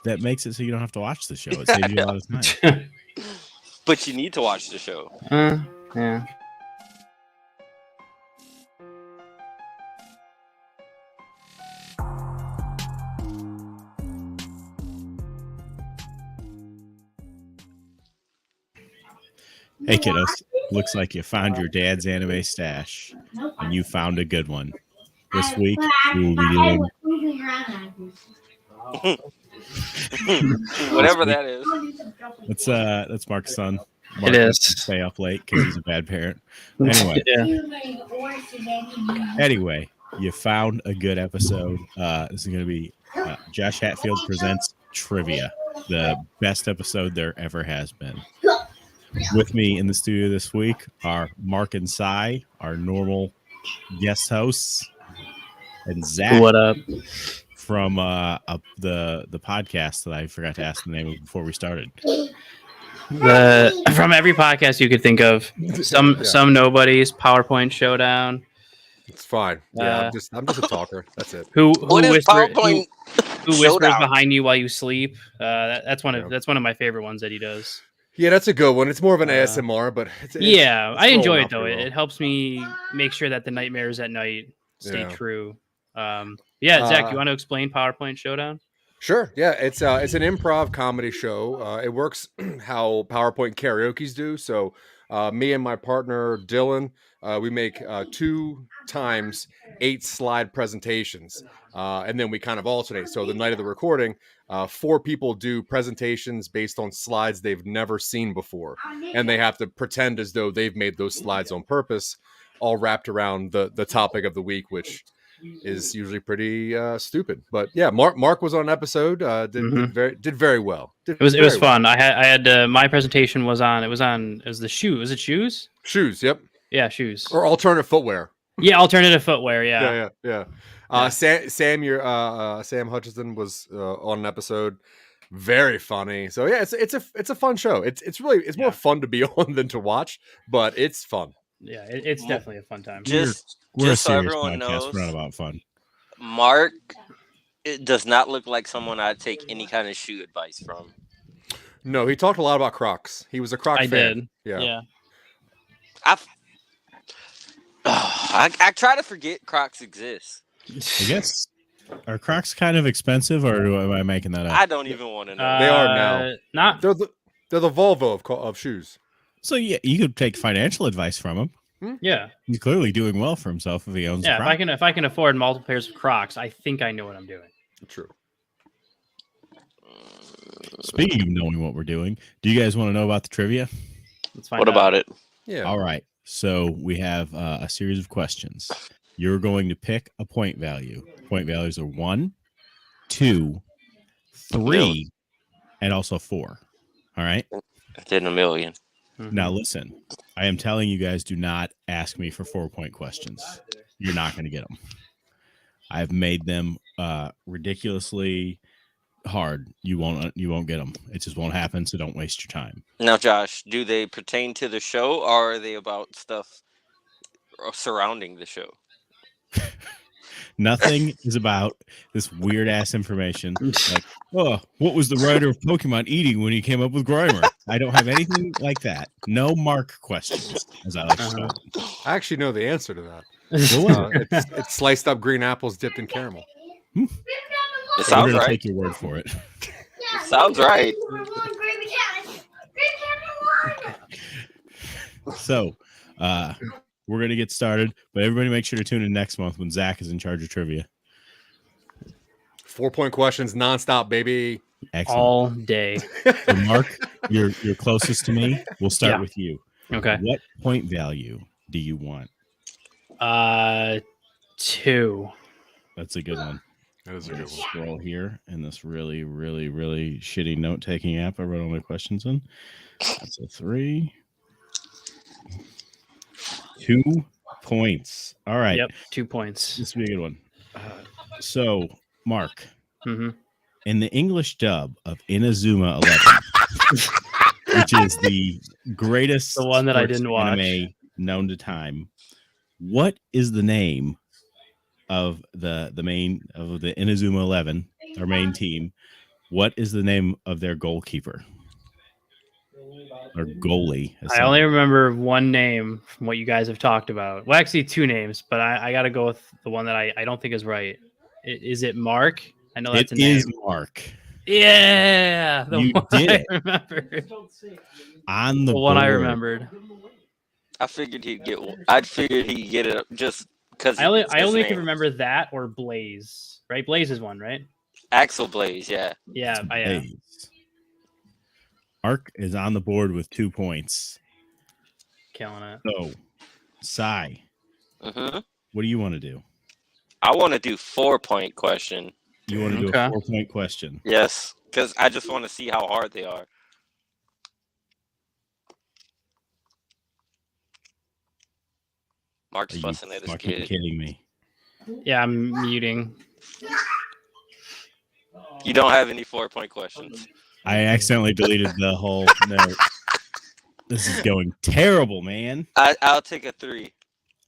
that makes it so you don't have to watch the show. It saves you a lot of time. But you need to watch the show. Yeah. Hey, kiddos. Looks like you found your dad's anime stash, and you found a good one. This week, we will be doing... Whatever that is. That's Mark's son. Mark It is. stay up late because he's a bad parent. Anyway, you found a good episode. This is going to be Josh Hatfield Presents Trivia, the best episode there ever has been. With me in the studio this week are Mark and Cy, our normal guest hosts, and Zach. What up? From the podcast that I forgot to ask the name of before we started. From every podcast you could think of, some nobodies, PowerPoint Showdown. It's fine. Yeah, I'm just a talker. That's it. Who whispers behind you while you sleep? That's one of my favorite ones that he does. Yeah, that's a good one. It's more of an ASMR, but it's I enjoy it though. It helps me make sure that the nightmares at night stay true. Zach, you want to explain PowerPoint Showdown? Sure. Yeah, it's an improv comedy show. It works how PowerPoint karaoke's do. So me and my partner Dylan, we make 2 times 8 slide presentations, and then we kind of alternate. So the night of the recording, 4 people do presentations based on slides they've never seen before, and they have to pretend as though they've made those slides on purpose, all wrapped around the topic of the week, which is usually pretty stupid. But yeah, Mark was on an episode, did very well. It was fun. I had my presentation was the shoe. Was it shoes? Shoes, yep. Yeah, shoes. Or alternative footwear. Yeah, alternative footwear, yeah. Sam Sam Hutchinson was on an episode. Very funny. So yeah, it's a fun show. It's more fun to be on than to watch, but it's fun. Yeah, it's definitely a fun time. We're a so serious everyone podcast. knows, We're not about fun. Mark, it does not look like someone I'd take any kind of shoe advice from. No, he talked a lot about Crocs. He was a Croc fan. Did. Yeah. I try to forget Crocs exist. I guess, are Crocs kind of expensive, or am I making that up? I don't even want to know. They are now. They're the Volvo of shoes. So yeah, you could take financial advice from him. Yeah, he's clearly doing well for himself if he owns. Yeah, if I can afford multiple pairs of Crocs, I think I know what I'm doing. True. Speaking of knowing what we're doing, do you guys want to know about the trivia? Let's find out. What about it? Yeah. All right. So we have a series of questions. You're going to pick a point value. Point values are 1, 2, 3, and also 4. All right. It's in a million. Now listen, I am telling you guys, do not ask me for 4-point questions. You're not going to get them. I've made them ridiculously hard. You won't get them. It just won't happen. So don't waste your time. Now, Josh, do they pertain to the show, or are they about stuff surrounding the show? Nothing is about this weird ass information. Like, oh, what was the writer of Pokemon eating when he came up with Grimer? I don't have anything like that. No Mark questions, as I like to call them. I actually know the answer to that. It's sliced up green apples dipped in caramel. It sounds right. Take your word for it. Sounds right. So, we're going to get started, but everybody make sure to tune in next month when Zach is in charge of trivia. 4-point questions nonstop, baby. Excellent. All day. So Mark, you're closest to me. We'll start with you. Okay. What point value do you want? 2. That's a good one. That is a good one. Scroll here in this really, really, really shitty note-taking app I wrote all my questions in. That's a 3. 2 points. All right. Yep, 2 points. This will be a good one. So, Mark, Mm-hmm. in the English dub of Inazuma 11, which is the greatest The one that I sports didn't watch. anime known to time, what is the name of the main of the Inazuma 11, our main team, What is the name of their goalkeeper or goalie? I only remember one name from what you guys have talked about. Well, actually, two names, but I got to go with the one that I don't think is right. Is it Mark? I know that's It a name. is Mark. Yeah, the You one did I it. remembered. On the one I board. remembered. I figured he'd get one. I figured he'd get it just because. I only can remember that or Blaze. Right, Blaze is one, right? Axel Blaze, yeah. Yeah, I am. Blaze. Mark is on the board with 2 points. Killing it. So, Sai, Mm-hmm. what do you want to do? I want to do 4-point question. You want to do Okay. a 4-point question? Yes, because I just want to see how hard they are. Mark's Are you fussing at his fucking kid. kidding me? Yeah, I'm muting. You don't have any 4-point questions. I accidentally deleted the whole note. This is going terrible, man. I'll take a 3.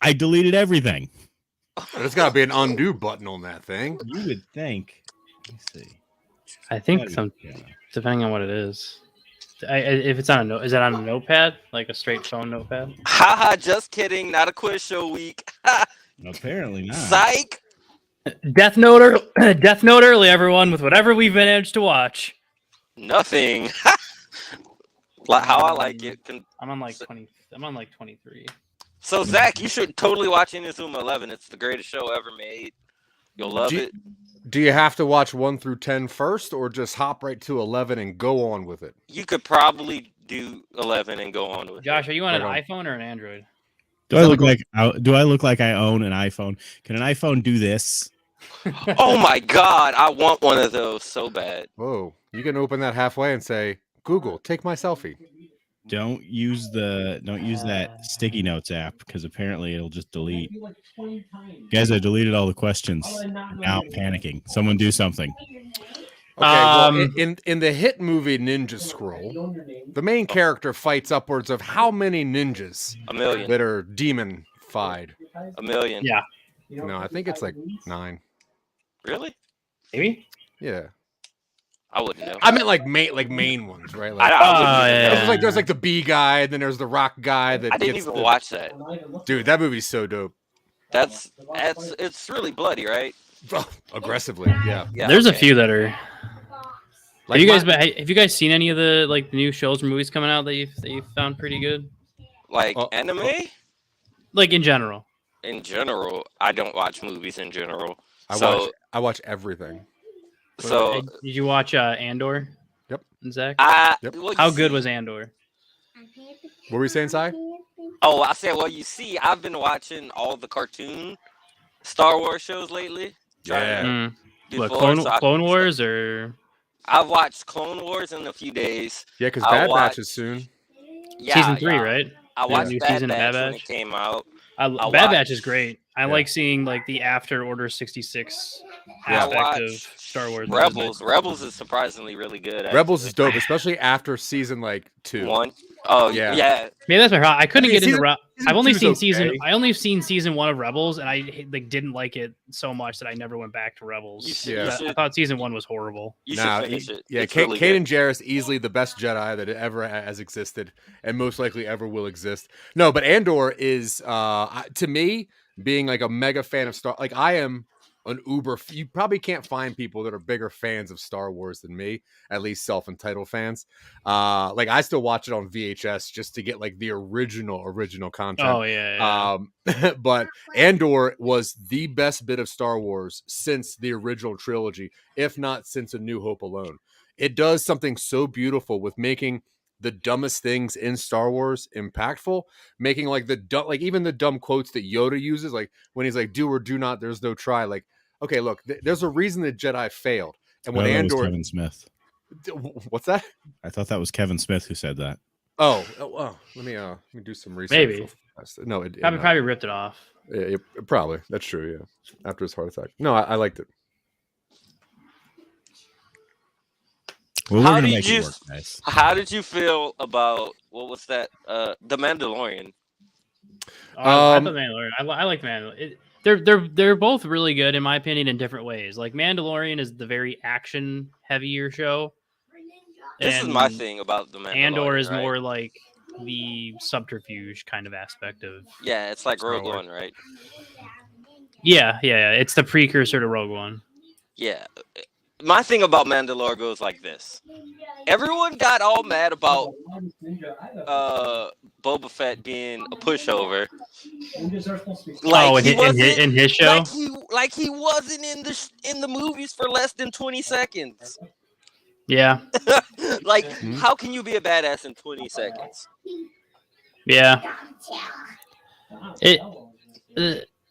I deleted everything. There's got to be an undo button on that thing. You would think. Let me see. I think some, depending on what it is. If it's on a note, is it on a notepad, like a straight phone notepad? Haha, just kidding. Not a quiz show week. Apparently not. Psych. Death Note early, everyone, with whatever we've managed to watch. Nothing. How I like it. I'm on like 20. I'm on like 23. So Zach, you should totally watch Inazuma 11. It's the greatest show ever made. You'll love it. Do you have to watch 1 through 10 first, or just hop right to 11 and go on with it? You could probably do 11 and go on with Josh, it. are you on an Right iPhone or an Android? Do I look like I own an iPhone? Can an iPhone do this? Oh my god, I want one of those so bad. Whoa. You can open that halfway and say, Google, take my selfie. Don't use that sticky notes app because apparently it'll just delete. Guys, I deleted all the questions. Now I'm panicking. Someone do something. Okay, well, in the hit movie Ninja Scroll, the main character fights upwards of how many ninjas 1 million. that are demon-fied? 1 million. Yeah. No, I think it's like 9. Really? Maybe. Yeah. I wouldn't know. I meant like main ones, right? Like, I wouldn't even know. yeah. there's like the B guy, and then there's the rock guy that I didn't gets even watch that. Dude, that movie's so dope. It's really bloody, right? Aggressively, yeah. Yeah. There's a okay. few that are. Like Have you guys seen any of the new shows or movies coming out that you found pretty good? Like Oh. anime Like in general. in general. I don't watch movies in general. I watch everything. So Did you watch Andor? Yep. Zach? Yep. well, you How good see- was Andor? What were you saying, Sai? Oh, I said, well, you see, I've been watching all the cartoon Star Wars shows lately. Yeah. Mm. What, Before, so Clone Wars or? I've watched Clone Wars in a few days. Yeah, because I Bad Batch watched- is soon. Yeah, Season 3, yeah. right? I Yeah, watched new Bad season of Batch Bad when Batch. it came out. Bad watched- Batch is great. I Yeah. like seeing like the after Order 66 Yeah. aspect I of watched Star Wars. Rebels. Rebels is surprisingly really good. Rebels is actually. dope, especially after season like 2. 1. Oh, Yeah. yeah. Maybe that's my problem. I couldn't I mean, get into. season I've only 2's seen okay. season. I only seen season 1 of Rebels, and I like didn't like it so much that I never went back to Rebels. You should- Yeah. you I should- thought season 1 was horrible. You Nah, should finish it. Yeah, It's really Kanan good. Jarrus, easily the best Jedi that ever has existed, and most likely ever will exist. No, but Andor is, to me, being like a mega fan of Star. Like I am an uber. You probably can't find people that are bigger fans of Star Wars than me. At least self-entitled fans. Like I still watch it on VHS just to get like the original content. Oh yeah. But Andor was the best bit of Star Wars since the original trilogy, if not since A New Hope alone. It does something so beautiful with making the dumbest things in Star Wars impactful, making like even the dumb quotes that Yoda uses, like when he's like, "Do or do not, there's no try." Like, okay, look, there's a reason the Jedi failed, and when That was Andor, Kevin Smith. what's that? I thought that was Kevin Smith who said that. Oh, let me do some research. Maybe. No, it Probably ripped it off. probably that's true. Yeah, after his heart attack. No, I liked it. Well, How we're gonna did make you- it work, guys. How did you feel about what was that? The Mandalorian. Oh, I Um, thought Mandalorian. I like Mandalorian. they're both really good in my opinion in different ways. Like Mandalorian is the very action heavier show. This is my thing about the Mandalorian. Andor is right? more like the subterfuge kind of aspect of. Yeah, it's like Star Rogue Wars. One, right? Yeah. It's the precursor to Rogue One. Yeah. My thing about Mandalore goes like this. Everyone got all mad about Boba Fett being a pushover. In his show? Like he wasn't in the movies for less than 20 seconds. Yeah. Like, how can you be a badass in 20 seconds? Yeah.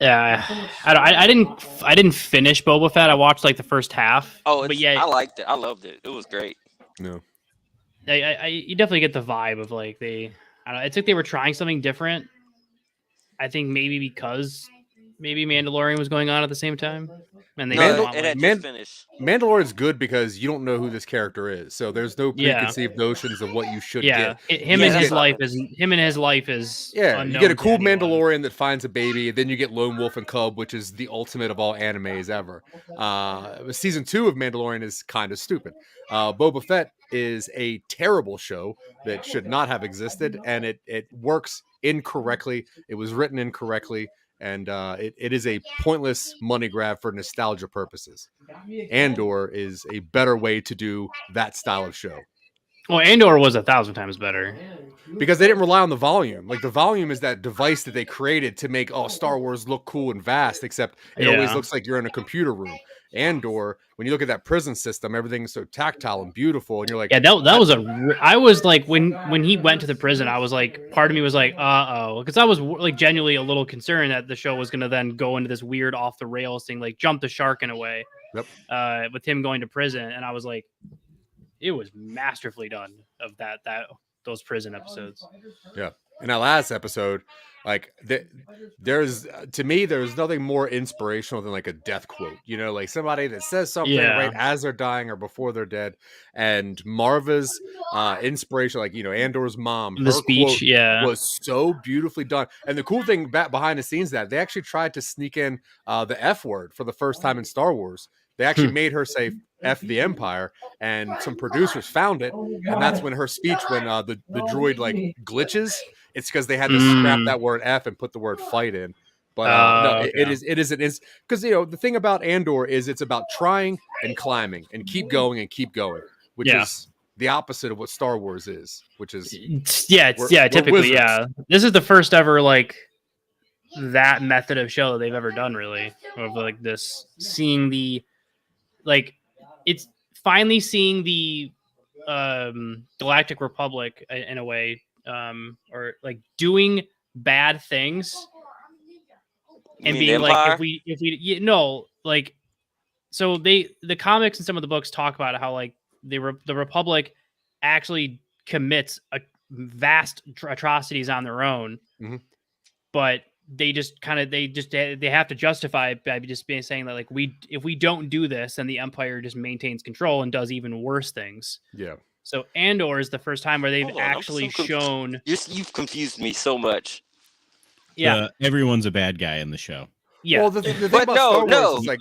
I didn't finish Boba Fett. I watched like the first half. But yeah, I liked it. I loved it. It was great. No. You definitely get the vibe of like I don't know. It's like they were trying something different. I think maybe because Mandalorian was going on at the same time, and they it had just finished. Mandalorian's good because you don't know who this character is, so there's no preconceived notions of what you should get. Him and his life is you get a cool Mandalorian that finds a baby, then you get Lone Wolf and Cub, which is the ultimate of all animes ever. Season 2 of Mandalorian is kind of stupid. Boba Fett is a terrible show that should not have existed, and it works incorrectly. It was written incorrectly. And it is a pointless money grab for nostalgia purposes. Andor is a better way to do that style of show. Well, Andor was 1,000 times better. Because they didn't rely on the volume. Like, the volume is that device that they created to make Star Wars look cool and vast, except it always looks like you're in a computer room. Andor, when you look at that prison system, everything's so tactile and beautiful, and you're like, I was like, when he went to the prison, I was like, part of me was like, because I was like genuinely a little concerned that the show was going to then go into this weird off the rails thing, like jump the shark in a way. Yep. With him going to prison, and I was like, it was masterfully done of those prison episodes. Yeah. In that last episode, like there's nothing more inspirational than like a death quote, like somebody that says something right as they're dying or before they're dead. And Marva's inspiration, like, Andor's mom, the speech, was so beautifully done. And the cool thing behind the scenes that they actually tried to sneak in the F word for the first time in Star Wars. They actually made her say F the Empire, and some producers found it, and that's when her speech, when the droid like glitches, it's because they had to scrap that word F and put the word fight in. But it is because the thing about Andor is it's about trying and climbing and keep going, which is the opposite of what Star Wars is, which is typically this is the first ever like that method of show that they've ever done, really, of like this, seeing the it's finally seeing the Galactic Republic in a way, or like doing bad things and being like, so the comics and some of the books talk about how like the Republic actually commits vast atrocities on their own, but they have to justify it by just saying that like if we don't do this, then the Empire just maintains control and does even worse things. Yeah. So Andor is the first time where they've actually shown. You've confused me so much. Yeah, everyone's a bad guy in the show. Yeah, well, the thing about Star Wars is like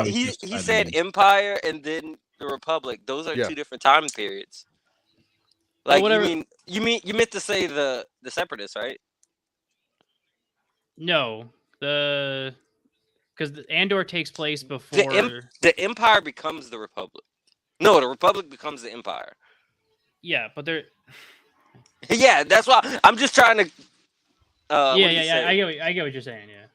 he said Empire and then the Republic. Those are two different time periods. Like, you meant to say the Separatists, right? No, because the Andor takes place before the Empire becomes the Republic. No, the Republic becomes the Empire. Yeah, but they're. Yeah, that's why I'm just trying to. I get what you're saying. Yeah.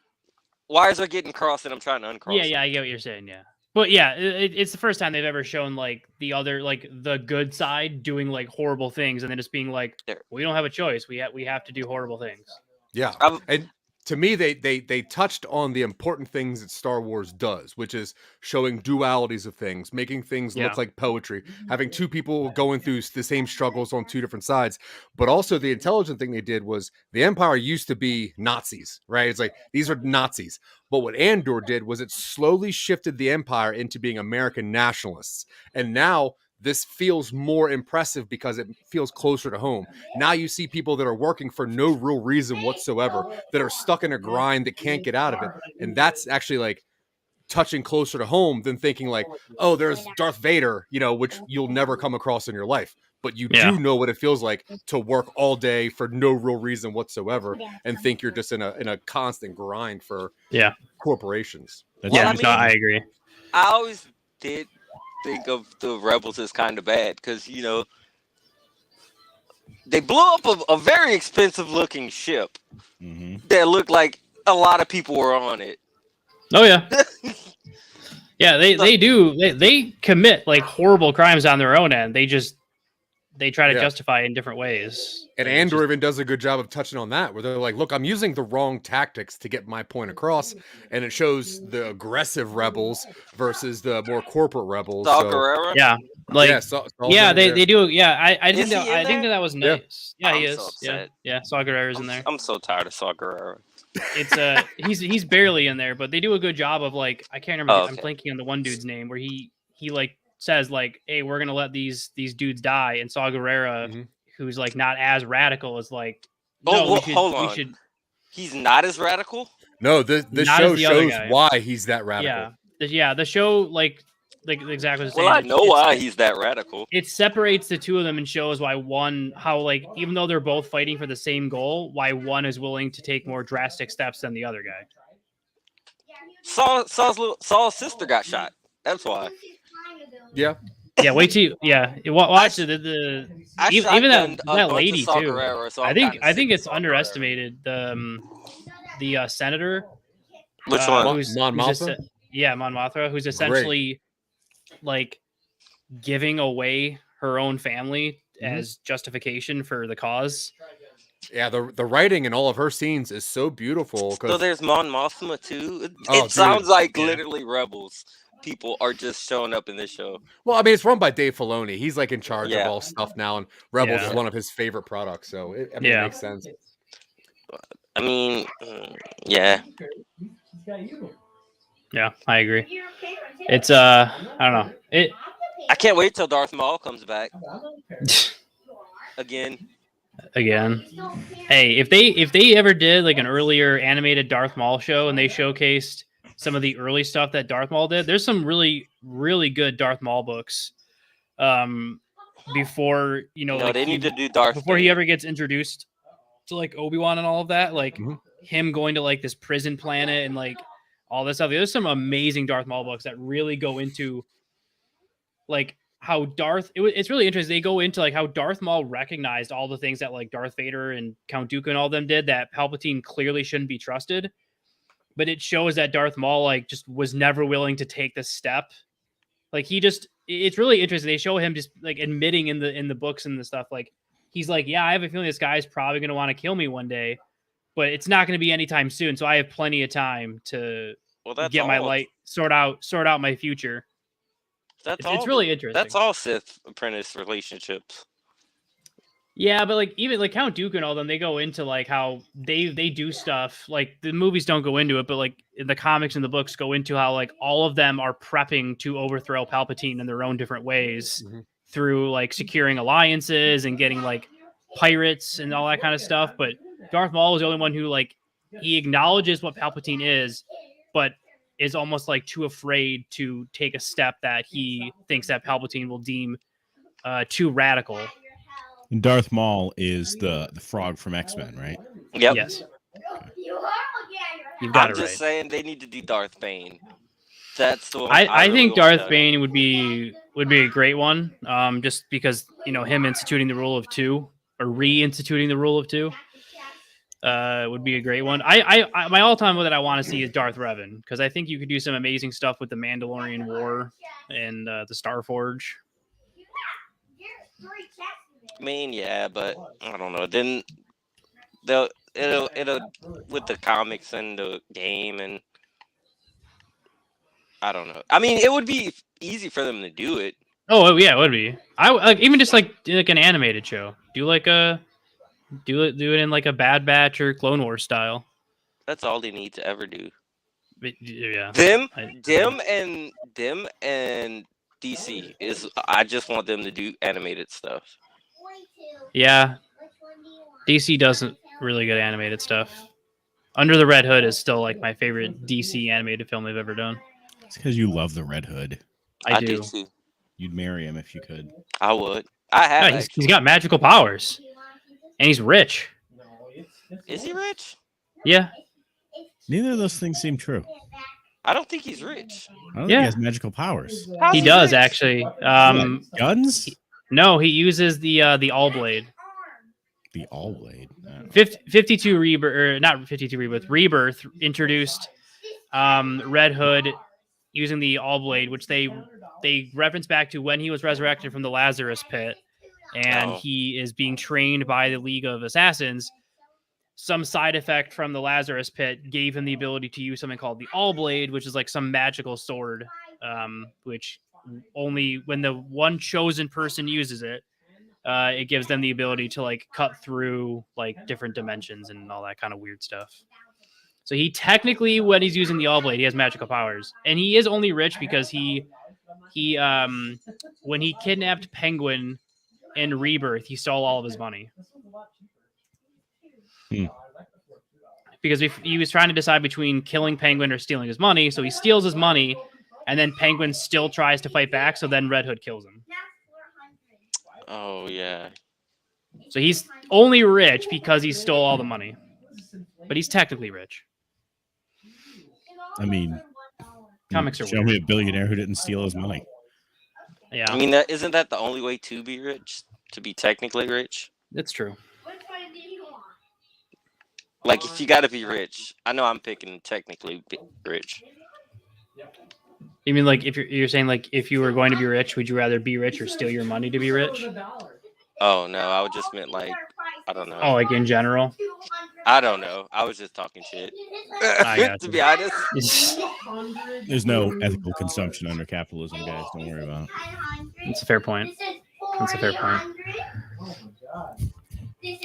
Wires are getting crossed, and I'm trying to uncross. Yeah, I get what you're saying. Yeah, but yeah, it's the first time they've ever shown like the other, like the good side doing like horrible things, and then just being like, we don't have a choice. We have to do horrible things. Yeah, and to me, they touched on the important things that Star Wars does, which is showing dualities of things, making things look like poetry, having two people going through the same struggles on two different sides. But also the intelligent thing they did was the Empire used to be Nazis, right? It's like, these are Nazis. But what Andor did was it slowly shifted the Empire into being American nationalists. And now this feels more impressive because it feels closer to home. Now you see people that are working for no real reason whatsoever, that are stuck in a grind that can't get out of it. And that's actually like touching closer to home than thinking like, oh, there's Darth Vader, which you'll never come across in your life. But you do know what it feels like to work all day for no real reason whatsoever and think you're just in a constant grind for corporations. I agree. I always did think of the Rebels as kind of bad because, they blew up a very expensive looking ship that looked like a lot of people were on it. Oh, yeah. Yeah, they do. They commit like horrible crimes on their own end. They try to justify it in different ways. And Andor even does a good job of touching on that, where they're like, look, I'm using the wrong tactics to get my point across. And it shows the aggressive rebels versus the more corporate rebels. Yeah. They do. Yeah, I think that was nice. Yeah, he is. So yeah, Saw Gerrera's in there. I'm so tired of Saw Gerrera. It's he's barely in there, but they do a good job of like, I can't remember. I'm blanking on the one dude's name where he like says like, hey, we're gonna let these dudes die, and Saw Gerrera, who's like not as radical, is like, no, we should. He's not as radical. No, the show shows why he's that radical. Yeah, the show like exactly. Well, I know why he's that radical. It separates the two of them and shows why how like even though they're both fighting for the same goal, why one is willing to take more drastic steps than the other guy. Saul's sister got shot. That's why. Yeah. Yeah. Wait till watch even that lady too. Gerrera, so I think it's underestimated. The senator. Which one? Mon Mothma. Mon Mothma, who's essentially like giving away her own family as justification for the cause. Yeah, the writing in all of her scenes is so beautiful. So there's Mon Mothma too. It sounds like literally Rebels people are just showing up in this show. Well, I mean, it's run by Dave Filoni. He's like in charge of all stuff now, and Rebels is one of his favorite products. So it makes sense. I mean, yeah. Yeah, I agree. It's I don't know. I can't wait till Darth Maul comes back. Again. Hey, if they ever did like an earlier animated Darth Maul show and they showcased some of the early stuff that Darth Maul did, there's some really, really good Darth Maul books. Before they need to do Darth before he ever gets introduced to like Obi-Wan and all of that, like him going to like this prison planet and like all this stuff. There's some amazing Darth Maul books that really go into like how it's really interesting. They go into like how Darth Maul recognized all the things that like Darth Vader and Count Dooku and all them did that Palpatine clearly shouldn't be trusted. But it shows that Darth Maul like just was never willing to take this step. Like it's really interesting. They show him just like admitting in the books and the stuff. Like he's like, yeah, I have a feeling this guy's probably going to want to kill me one day, but it's not going to be anytime soon. So I have plenty of time to get my light, sort out my future. It's really interesting. That's all Sith apprentice relationships. Yeah, but like even like Count Dooku and all them, they go into like how they do stuff. Like the movies don't go into it, but like in the comics and the books go into how like all of them are prepping to overthrow Palpatine in their own different ways through like securing alliances and getting like pirates and all that kind of stuff. But Darth Maul is the only one who like he acknowledges what Palpatine is, but is almost like too afraid to take a step that he thinks that Palpatine will deem too radical. And Darth Maul is the frog from X-Men, right? Yep. Yes. Okay. You've got I'm it just right. saying they need to do Darth Bane. That's the one. I think Darth Bane would be a great one. Just because him instituting the rule of two or reinstituting the rule of two would be a great one. I my all-time one that I want to see is Darth Revan, because I think you could do some amazing stuff with the Mandalorian War and the Starforge. I mean, yeah, but I don't know. Then it'll with the comics and the game, and I don't know. I mean, it would be easy for them to do it. Oh yeah, it would be. I like even just like an animated show. Do it in like a Bad Batch or Clone Wars style. That's all they need to ever do. But, yeah. Them and DC. I just want them to do animated stuff. Yeah, DC doesn't really good animated stuff. Under the Red Hood is still like my favorite DC animated film they've ever done. It's because you love the Red Hood. I do. too. You'd marry him if you could. I would. I have. Yeah, he's got magical powers, and he's rich. Is he rich? Yeah. Neither of those things seem true. I don't think he's rich. I don't think he has magical powers. He does actually. Guns? No, he uses the All Blade. The All Blade. 52 Rebirth, or not 52 Rebirth. Rebirth introduced Red Hood using the All Blade, which they reference back to when he was resurrected from the Lazarus Pit, and he is being trained by the League of Assassins. Some side effect from the Lazarus Pit gave him the ability to use something called the All Blade, which is like some magical sword, which only when the one chosen person uses it, it gives them the ability to like cut through like different dimensions and all that kind of weird stuff. So he technically, when he's using the All Blade, he has magical powers, and he is only rich because he when he kidnapped Penguin in Rebirth, he stole all of his money. Because he was trying to decide between killing Penguin or stealing his money, so he steals his money, and then Penguin still tries to fight back, so then Red Hood kills him. Oh, yeah. So he's only rich because he stole all the money. But he's technically rich. I mean, comics are show weird. me a billionaire who didn't steal his money. Yeah. I mean, isn't that the only way to be rich? To be technically rich? That's true. Like, if you got to be rich. I know I'm picking technically rich. You mean like if you're saying like if you were going to be rich, would you rather be rich or steal your money to be rich? Oh, no. I would just meant like, I don't know. Oh, like in general? I don't know. I was just talking shit. To be honest. There's no ethical consumption under capitalism, guys. Don't worry about it. That's a fair point. That's a fair point.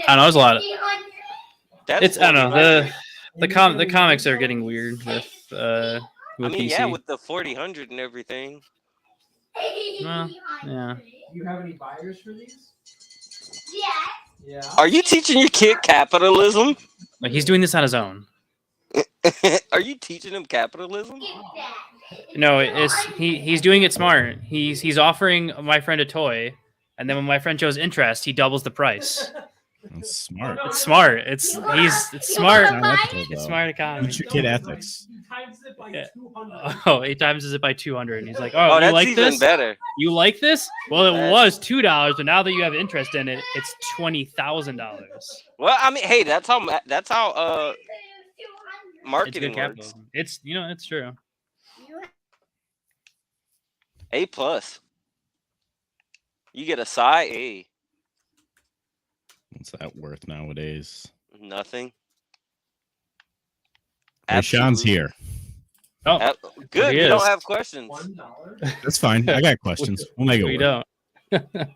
I know there's a lot of That's I don't know, the comics are getting weird with I mean, DC. yeah, with the 40/100 and everything. Well, yeah. Do you have any buyers for these? Yeah. Are you teaching your kid capitalism? Like he's doing this on his own. Are you teaching him capitalism? No, he's doing it smart. He's offering my friend a toy, and then when my friend shows interest, he doubles the price. That's smart. It's smart. It's smart. It's not ethical, It's though. smart economy. Teach your kid ethics. Yeah. Oh, 8 times it by 200. And he's like, Oh, you that's like even this? better. You like this? Well, it was $2, but now that you have interest in it, it's $20,000. Well, I mean, hey, that's how It's marketing good works. capitalism. It's true. A+. You get a psi A. What's that worth nowadays? Nothing. Hey, Sean's Absolutely. here. Oh, Good. He You don't is. have questions. That's fine. I got questions. We'll make it we work. don't.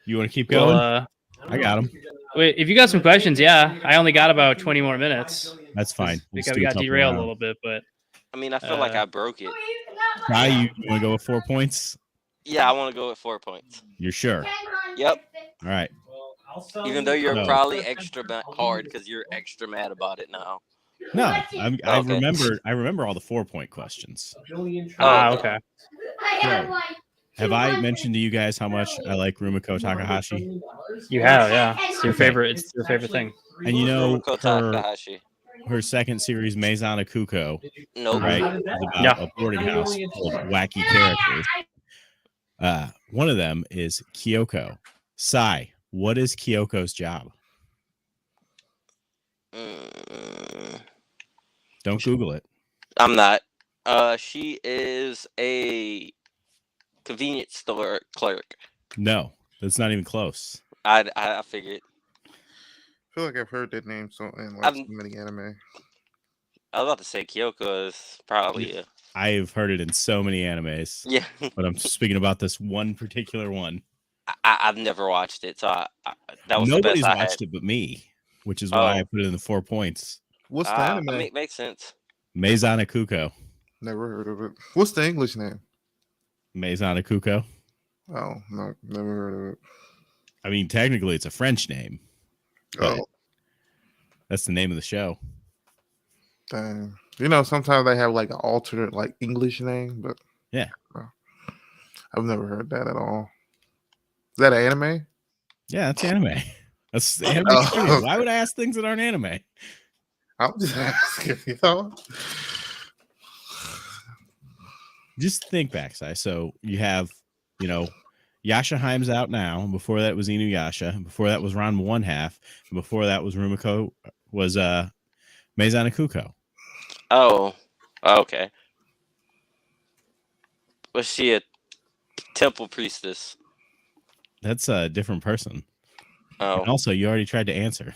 You want to keep going? Well, I got them. wait, if you got some questions, yeah. I only got about 20 more minutes. That's fine. We'll Because do we a got couple derailed a rounds. little bit, but I mean, I feel like I broke it. Kai, you want to go with 4 points? Yeah, I want to go with 4 points. You're sure? Yep. All right. Even though you're No. probably extra hard because you're extra mad about it now. No, I Okay. remember all the 4-point questions. okay. Have I mentioned to you guys how much I like Rumiko Takahashi? You have, yeah. It's your favorite. It's your favorite thing. And you know Rumiko her Takahashi. second series, Maison Kuko, Nope. right? Is about Yeah. a boarding house full of wacky characters. One of them is Kyoko. Sai, what is Kyoko's job? Don't Google it. I'm not. She is a convenience store clerk. No, that's not even close. I figured. I feel like I've heard that name in like so many anime. I was about to say Kyoko is probably a I've heard it in so many animes, yeah. but I'm speaking about this one particular one. I've never watched it, so that was Nobody's the best I watched had. it but me, which is why I Oh. put it in the 4 points. What's the anime? Makes sense. Maison Kuko. Never heard of it. What's the English name? Maison Ikuko. Oh no, never heard of it. I mean, technically, it's a French name. Oh, That's the name of the show. dang. You know, sometimes they have like an alternate, like English name, but Yeah. I've never heard that at all. Is that an anime? Yeah, that's anime. That's anime. Oh. Why would I ask things that aren't anime? I'm just asking, you know. Just think back, Sai. So you have, Yasha Heim's out now. Before that was Inuyasha. Before that was Ranma One Half. And before that was Rumiko. Was Maison Ikuko. Oh, okay. Was she a temple priestess? That's a different person. Oh, And also, you already tried to answer.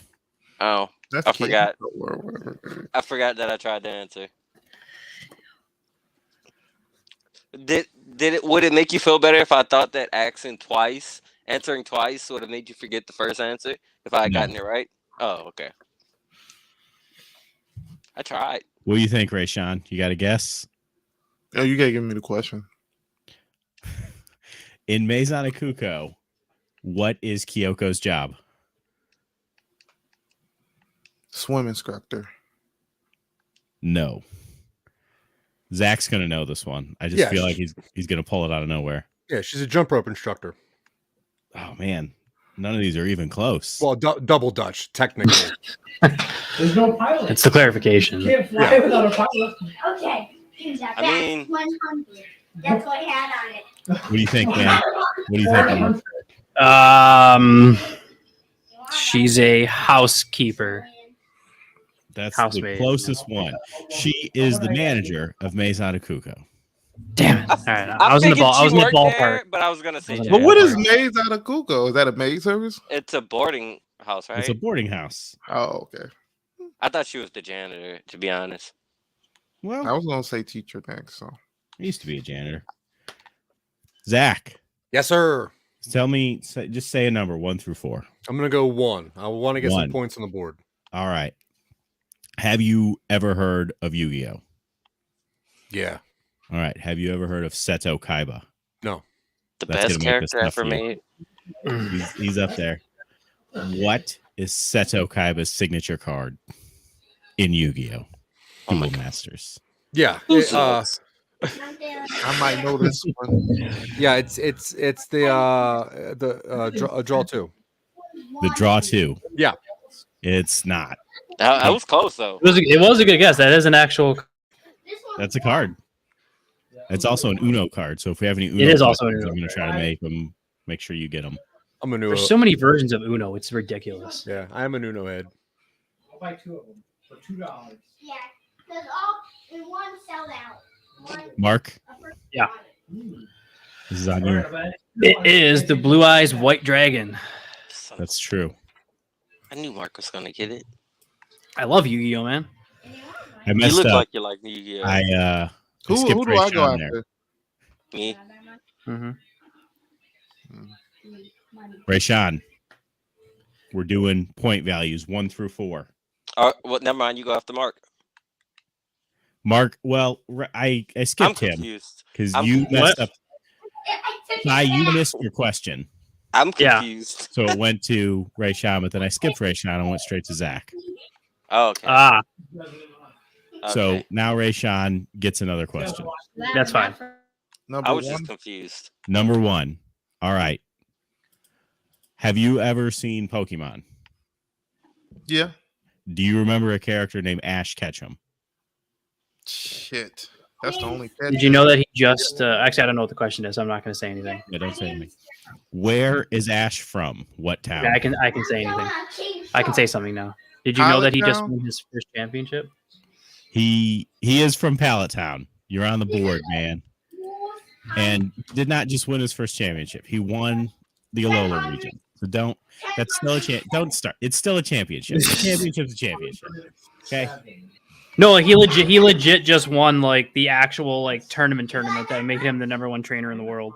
oh, That's I forgot. Or whatever. I forgot that I tried to answer. Would it make you feel better if I thought that answering twice would have made you forget the first answer if I had No. gotten it right? Oh, okay. I tried. What do you think, Rayshawn? You got a guess? Oh, you gotta give me the question. In Maison Ikuko, what is Kyoko's job? Swim instructor. No. Zach's gonna know this one. I just feel like he's gonna pull it out of nowhere. Yeah, she's a jump rope instructor. Oh man, none of these are even close. Well, double Dutch, technically. There's no pilot. It's the clarification. You can't fly without a pilot. Okay. I mean- 100. That's what I had on it. What do you think, man? What do you think? She's a housekeeper. That's Housemaid. the closest one. She is the manager of Maison Ikuko. Damn it! All right, I was in the figured ball. I was she in the worked ballpark. there, but I was gonna say But But Japan. what is Maze out of Kuko? Is that a maid service? It's a boarding house, right? It's a boarding house. Oh, okay. I thought she was the janitor, to be honest. Well, I was gonna say teacher next. So I used to be a janitor. Zach, Yes, sir. just say a number 1 through 4. I'm gonna go 1. I want to get 1. some points on the board. All right. Have you ever heard of Yu-Gi-Oh? Yeah. All right. Have you ever heard of Seto Kaiba? The That's best gonna make this character tough ever for you. made. He's up there. What is Seto Kaiba's signature card in Yu-Gi-Oh? Oh my Duel God. Masters. Yeah. Who's I might know this one. Yeah. It's the draw 2. The draw 2. Yeah. It's not. That was close though. It was a good guess. That is an actual. That's a card. It's also an Uno card. So if we have any Uno It is also an questions, Uno I'm going to try to make sure you get them. I'm a new. There's so many versions of Uno. It's ridiculous. Yeah, I am a Nuno head. I'll buy 2 of them for $2. Yeah. Because all in one sell out. One, Mark, a first Yeah. this is on you. It is the Blue Eyes White Dragon. That's true. I knew Mark was gonna get it. I love Yu-Gi-Oh, man. I You messed look up. like you like Yu-Gi-Oh. I Who skipped do I go Rayshawn there. after? Me. Mm-hmm. Rayshawn, we're doing point values 1 through 4. Well, never mind. You go after Mark. Mark, well, I I'm skipped him confused. because I'm you messed What? up. You missed your question. I'm Yeah. confused. So it went to Rayshawn, but then I skipped Rayshawn and went straight to Zach. Oh, okay. Ah, So Okay. now Rayshawn gets another question. that's fine. Number I was one. just confused. Number 1. All right. Have you ever seen Pokemon? Yeah. Do you remember a character named Ash Ketchum? Shit. That's the only. Did you know that he just? Actually, I don't know what the question is. So I'm not going to say anything. Yeah, don't say anything. Where is Ash from? What town? Yeah, I can say anything. I can say something now. Did you know that he just won his first championship? He is from Pallet Town. You're on the board, man. And did not just win his first championship. He won the Alola region. So that's still don't start. It's still a championship. A championship's a championship. Okay. No, he legit just won like the actual like tournament that made him the #1 trainer in the world.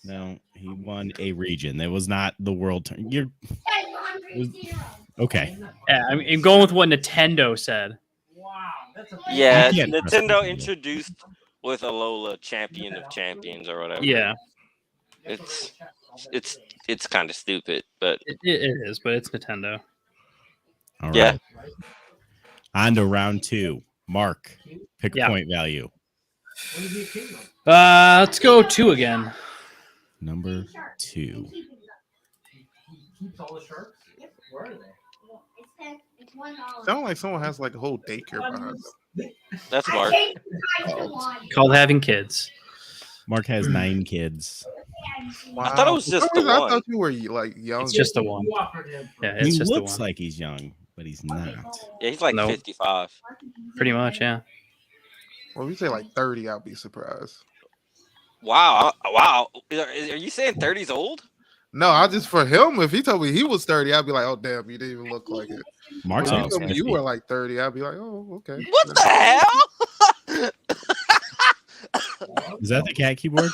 No, he won a region. That was not the world you're okay. Yeah, I'm going with what Nintendo said. Wow, that's a Yeah, You can't trust Nintendo Nintendo. introduced with Alola champion of champions or whatever. Yeah, it's kind of stupid, but it is, but it's Nintendo. All right. Yeah. On to round 2. Mark, pick a Yeah. point value. Let's go 2 again. Number 2. He keeps all the sharks? Where are they? It's $1. Sound like someone has like a whole daycare behind them. that's smart. Called having kids. Mark has 9 kids. I thought it was just the I one. thought you were like young. It's just the one. You offered him. Yeah, it's He just the looks one. like he's young, but he's not. Yeah, he's like Nope. 55. Pretty much, yeah. Well, if you say like 30, I'll be surprised. Wow. Are you saying 30's old? No, I just for him. If he told me he was 30, I'd be like, oh damn, you didn't even look like it. Mark's If he almost told me you 50. were like 30, I'd be like, oh okay. What the hell? Is that the cat keyboard?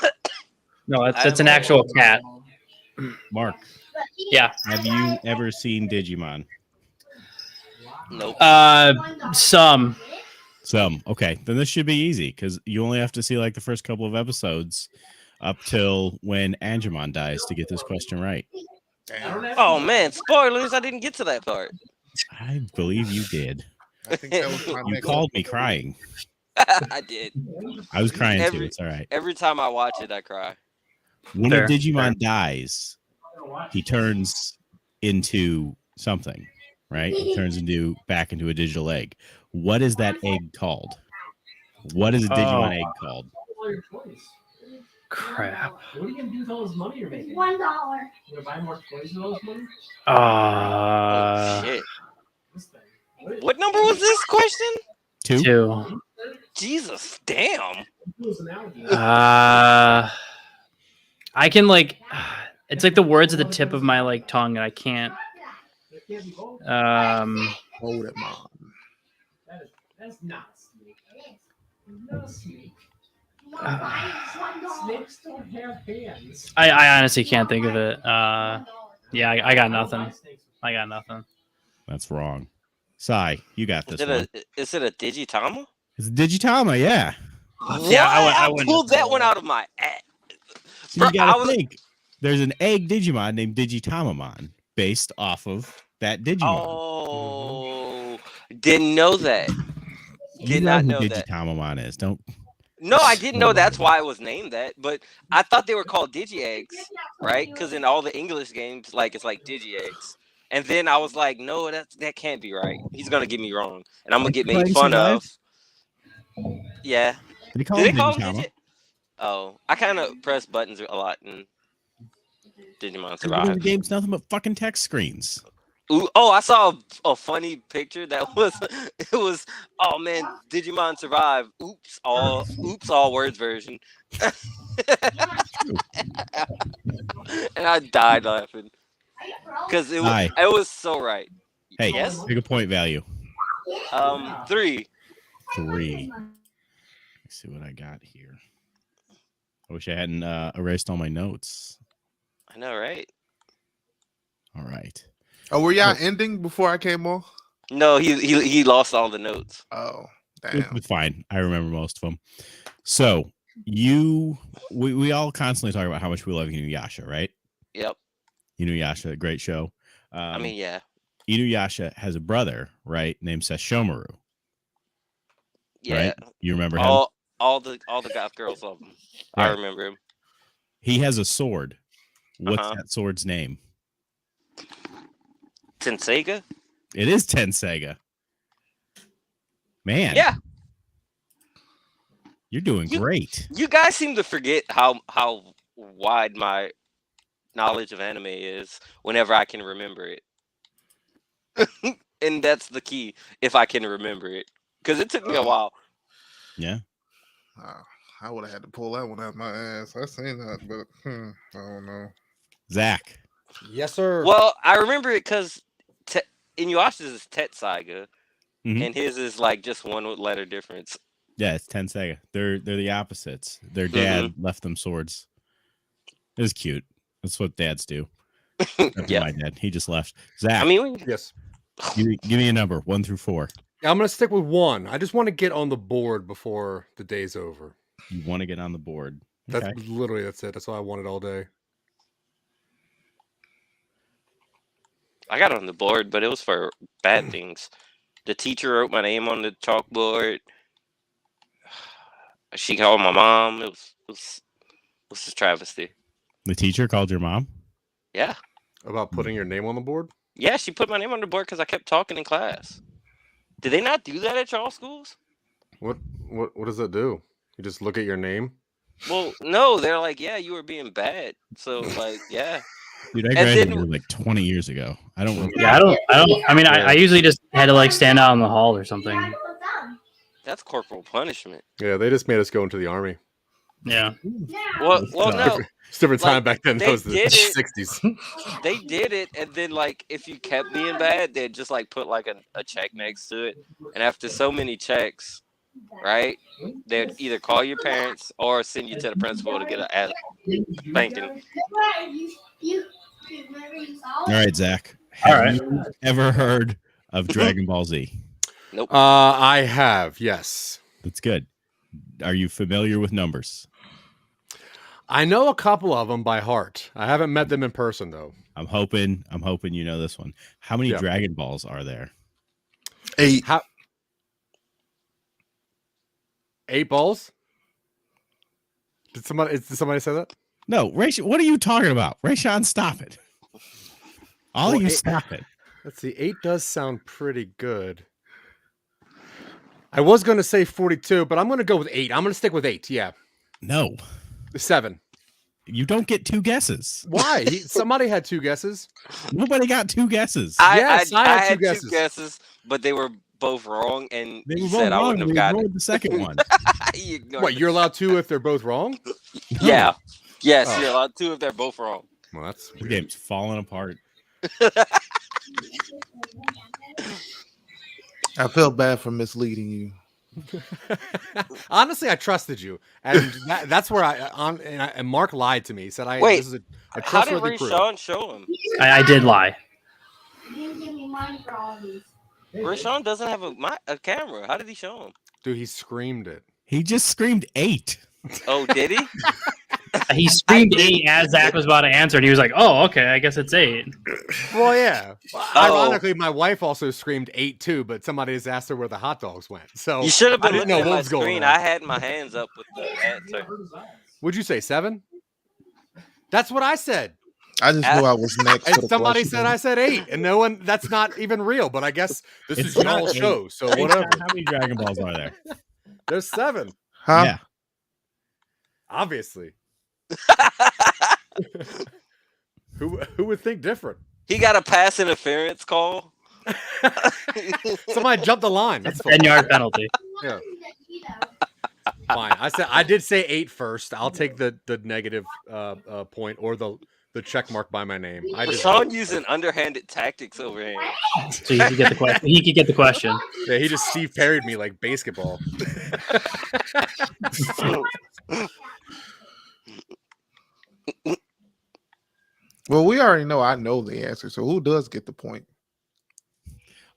No, it's an actual cat. Mark, Yeah. have you ever seen Digimon? Nope. Some. Some. Okay, then this should be easy because you only have to see like the first couple of episodes up till when Angemon dies to get this question right. Oh man, spoilers! I didn't get to that part. I believe you did. I think that was my You next called me crying. I did. I was crying too. Every- It's all right. Every time I watch it, I cry. When Fair, a Digimon dies, he turns into something, right? He turns back into a digital egg. What is that egg called? What is a Digimon egg called? All your toys. Crap. What are you gonna do with all this money you're making? $1. You gonna buy more toys with all this money? Oh, shit. This thing. What number was this question? 2? 2. Jesus, damn. Who's an alligator? I can like, it's like the words at the tip of my like tongue, and I can't. There can't be both. hold it, mom. That's not a snake. It's not a snake. $1. Snakes don't have hands. I honestly can't think of it. Yeah, I got nothing. I got nothing. That's wrong. Sai, you got this one. Is it a Digitama? It's Digitama, yeah. Yeah, I What? wouldn't pulled have that said one that. out of my ass. So Bro, you gotta I was- think. There's an egg Digimon named Digitamamon based off of that Digimon. Oh, didn't know that. You Did not who know that. Digitamamon is. Don't. No, I didn't know that's why it was named that. But I thought they were called Digi-Eggs, right? Because in all the English games, like it's like Digi-Eggs. And then I was like, no, that can't be right. He's gonna get me wrong, and I'm gonna get made Playing fun Survive? of. Yeah. They call Did him they call him Digitama. Digi? Oh, I kind of press buttons a lot in Digimon The Survive. game's nothing but fucking text screens. Ooh, oh, I saw a funny picture that was it was oh man, Digimon Survive. Oops, all words version. And I died laughing because Hi. it was so right. Hey, Yes? pick a point value. 3. 3. Let's see what I got here. I wish I hadn't erased all my notes. I know, right? All right. Oh, were y'all ending before I came on? No, he lost all the notes. Oh, damn. It's fine. I remember most of them. So we all constantly talk about how much we love Inuyasha, right? Yep. Inuyasha, a great show. I mean, yeah. Inuyasha has a brother, right, named Sesshomaru. Yeah. Right? You remember him? All the goth girls love him. I Right. remember him. He has a sword. What's Uh-huh. that sword's name? Tenseiga? It is Tenseiga. Man. Yeah. You're doing You- great. You guys seem to forget how wide my knowledge of anime is whenever I can remember it. And that's the key, if I can remember it. Because it took me a while. Yeah. I would have had to pull that one out my ass. I seen that, but I don't know. Zach. Yes, sir. Well, I remember it because Inuyasha's is Tetsaiga, Mhm. and his is like just one letter difference. Yeah, it's Tenseiga. They're the opposites. Their dad left them swords. It was cute. That's what dads do. Except for Yeah. my dad. He just left. Zach, I mean, Yes. give me a number, 1 through 4. I'm gonna stick with 1. I just want to get on the board before the day's over. You want to get on the board. That's Okay. literally that's it. That's all I wanted all day. I got on the board, but it was for bad things. The teacher wrote my name on the chalkboard. She called my mom. It was a travesty. The teacher called your mom? Yeah. About putting your name on the board? Yeah, she put my name on the board because I kept talking in class. Did they not do that at y'all schools? What does that do? You just look at your name? Well, no, they're like, yeah, you were being bad. So, like, yeah. Dude, I And graduated then- like 20 years ago. I don't remember. Yeah, I don't. I mean, I usually just had to like stand out in the hall or something. That's corporal punishment. Yeah, they just made us go into the army. Yeah. Well, no, It's a different time Like, back then. they That was the did it. 60s. they did it, and then like if you kept being bad, they'd just like put like a check next to it, and after so many checks, right, they'd either call your parents or send you to the principal to get a spanking. All right, Zach. All Have right. you ever heard of Dragon Ball Z? I have, yes. That's good. Are you familiar with numbers? I know a couple of them by heart. I haven't met them in person though. I'm hoping you know this one. How many Yeah. Dragon Balls are there? 8. 8 balls? Did somebody say that? No, Rayshawn, what are you talking about? Rayshawn, stop it. All Well, of you it- stop it. Let's see. 8 does sound pretty good. I was going to say 42, but I'm going to go with 8. I'm going to stick with 8. Yeah. No, 7. you don't get two guesses. Why? Somebody had 2 guesses. Nobody got two guesses. Yes, I had two two guesses. guesses, but they were both wrong, and They you were said both I wrong. wouldn't have We got it. ignored the second one. You ignored What, it. you're allowed 2 if they're both wrong? Yeah. Yes, Oh. you're allowed to if they're both wrong. Well, that's The game's falling apart. I feel bad for misleading you. Honestly, I trusted you, and that's where and Mark lied to me. He said, Wait, this is a How did trustworthy crew." Rashawn show him? I did lie. You didn't give me money for all these. Rashawn doesn't have a camera. How did he show him? Dude, he screamed it. He just screamed 8. Oh, did he? He screamed 8 as Zach was about to answer, and he was like, "Oh, okay, I guess it's 8." Well, yeah. Oh. Ironically, my wife also screamed 8 too, but somebody has asked her where the hot dogs went. So You should have I been didn't looking know at what my was going screen. on. I had my hands up with the answer. Would you say 7? That's what I said. I just knew I was next. And to the somebody question. said I said 8, and no one. That's not even real. But I guess this It's is y'all's not show, so Rayshawn, whatever. How many Dragon Balls are there? There's 7, Huh? Yeah. obviously. Who would think different? He got a pass interference call. Somebody jumped the line. That's fine. 10-yard penalty. Yeah. Fine. I did say 8 first. I'll take the negative point or the check mark by my name. I just, Rashawn using underhanded tactics over here. So he could get the question. He could get the question. yeah, he just Steve Parried me like basketball. Well, we already know I know the answer. So who does get the point?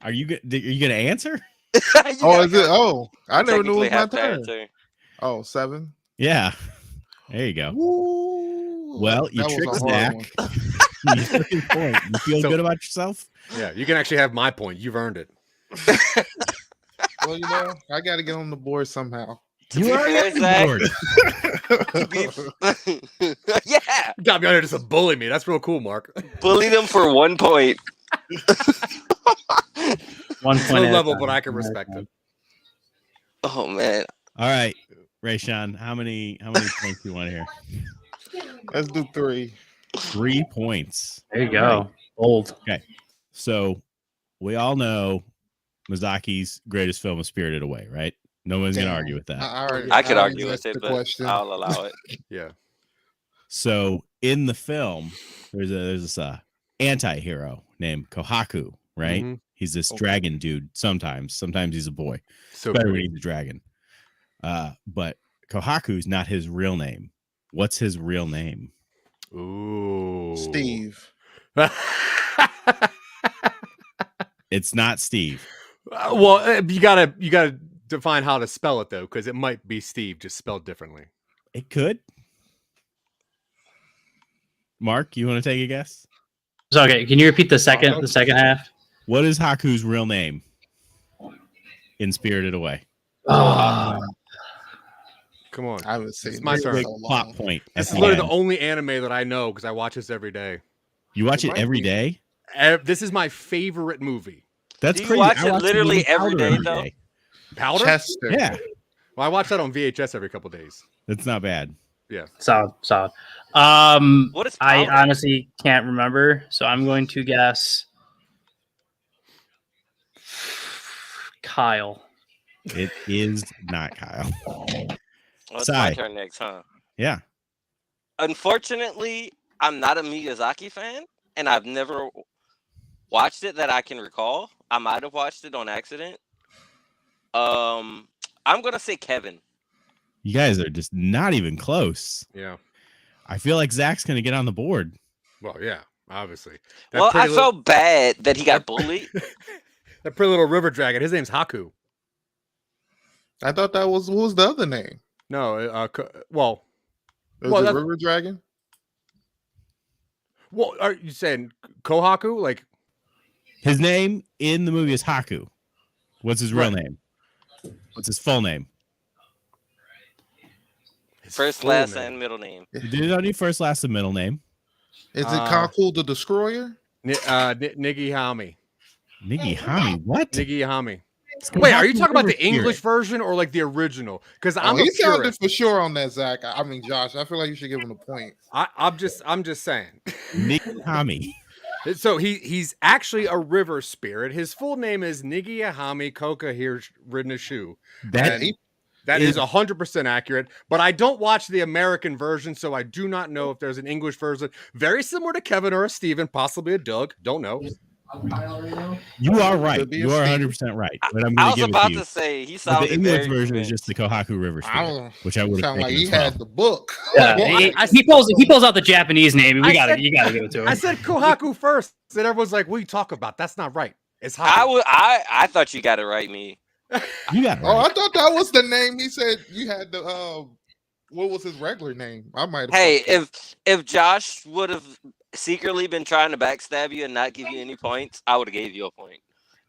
Are you going to answer? Oh, is it? Oh, I never knew it was my have to turn. answer. Oh, 7. Yeah. There you go. Ooh, Well, you that was a tricked hard Zach. one. You took his point. You feel So- good about yourself? Yeah, you can actually have my point. You've earned it. Well, I got to get on the board somehow. To be fair, Zach, to be- yeah, You got me on here just to bully me. That's real cool, Mark. bully them for 1 point. 1 It's point. low at a level, time. but I can respect it. Oh man, All right, Rayshawn, how many points do you want to hear? Let's do 3. 3 points. There you go. Old. So we all know Miyazaki's greatest film is Spirited Away, right? No one's going to Damn. argue with that. I could already argue with asked it, the but question. I'll allow it. Yeah. So in the film, there's this anti-hero named Kohaku, right? Mhm. He's this Oh. dragon dude. Sometimes he's a boy. So Better when great. he's a dragon. But Kohaku's not his real name. What's his real name? Ooh. Steve. It's not Steve. Well, you gotta define how to spell it though, because it might be Steve just spelled differently. It could. Mark, you want to take a guess? So okay, can you repeat the second half? What is Haku's real name in Spirited Away? Oh, Come on. I haven't seen It's my this in turn. Big so long. plot point. This at is the literally end. the only anime that I know because I watch this every day. You watch It it might every be. day? This is my favorite movie. That's Do you crazy. watch I it watch literally Living every Powder day, though? Powder? Chester. Yeah, Well, I watch that on VHS every couple days. that's not bad. solid. What is I powder? honestly can't remember, so I'm going to guess Kyle. It is not Kyle. Well, it's my Sai. turn next, huh? Yeah. Unfortunately, I'm not a Miyazaki fan, and I've never watched it that I can recall. I might have watched it on accident. I'm gonna say Kevin. You guys are just not even close. Yeah. I feel like Zach's going to get on the board. Well, yeah, obviously. That Well, I pretty little- felt bad that he got bullied. that pretty little river dragon. His name's Haku. I thought that was what was the other name? No, Was Well, it that's- River Dragon? are you saying Kohaku? Like, His name in the movie is Haku. What's his real Right. name? What's his full name? his First, full last, name. and middle name. You did it on your first, last, and middle name. Is it Uh, Kaku the Destroyer? Niggy Hami. Niggy Hami. What? Niggy Hami. It's Wait, are you Haku talking about the River Spirit. English version or like the original? Because I'm Oh, a he sounded purist. for sure on that, Zach. I mean, Josh. I feel like you should give him a point. I'm just saying. Niggy Hami. So he's actually a river spirit. His full name is Nigiyahami Kokahir Rinashu. That And That is 100% accurate, but I don't watch the American version, so I do not know if there's an English version. Very similar to Kevin or a Steven, possibly a Doug. Don't know. you are right. Could be a You are Steve. 100% right. But I'm I going was to give it about to you. to say he But sounded the English very version is convinced. just the Kohaku River I Spirit, don't which I would have sound taken like he as well. had the book. Yeah, Well, he pulls out the Japanese name. I We gotta said- you gotta give it to him. I said Kohaku first, and everyone's like, "What are you talking about? That's not right. It's Haku." I thought you got it right, me. You got it Oh, right. I thought that was the name. He said you had the what was his regular name? I might have Hey, if Josh would have secretly been trying to backstab you and not give you any points, I would have gave you a point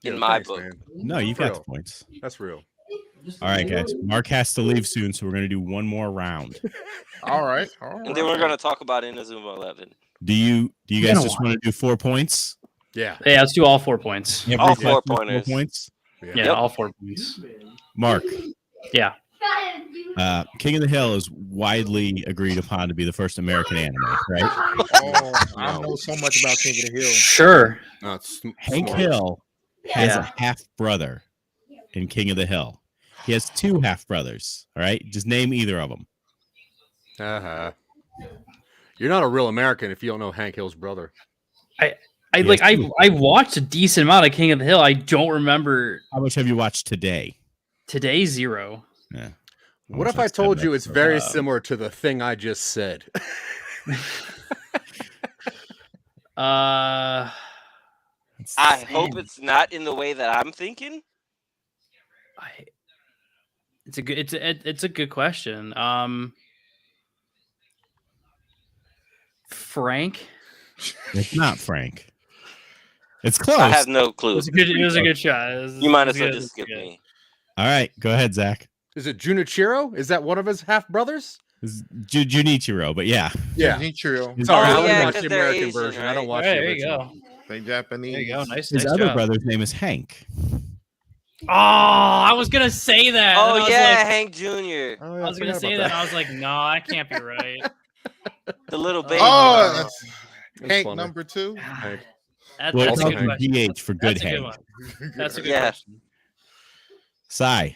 in Yeah, my thanks, book. man. No, you've For got real. the points. That's real. All right, guys. Mark has to leave soon, so we're going to do one more round. all right. And then we're gonna talk about Inazuma 11. Do you guys Been a just want to do 4 points? Yeah. Yeah, let's do all 4 points. Every All question, 4 4 pointers. points. Yeah, Yep. all 4 points. Mark, Yeah. King of the Hill is widely agreed upon to be the first American anime, right? Oh, I know so much about King of the Hill. Sure. No, it's Hank smart. Hill has Yeah. a half brother in King of the Hill. He has 2 half brothers. All right, just name either of them. Uh-huh. You're not a real American if you don't know Hank Hill's brother. Yes, too. I watched a decent amount of King of the Hill. I don't remember How much have you watched today? today 0. Yeah. What wish if I I said told that you it's for- very similar to the thing I just said? Uh I hope it's not in the way that I'm thinking. it's a good question. Frank. It's not Frank. It's close. I have no It clue. was a good shot. You might as well just skip me. All right, go ahead, Zach. Is it Junichiro? Is that one of his half brothers? This is Junichiro, but yeah. Yeah. Junichiro. Sorry, Oh, I only yeah, watch 'cause the they're American Asian, version. I don't right? watch Hey, the there you original. go. They Japanese. There you go. Nice. His nice other job. brother's name is Hank. Oh, I was gonna say that. and I Oh was yeah, like- Hank Jr. Oh, I yeah, was gonna forgot say about that. I was like, no, that can't be right. The little baby. Oh, that's That's Hank funny. number 2. Hank. That's Well, a it's also good called question. GH for good That's a good Hank. one. That's a good Yeah. question. Sai,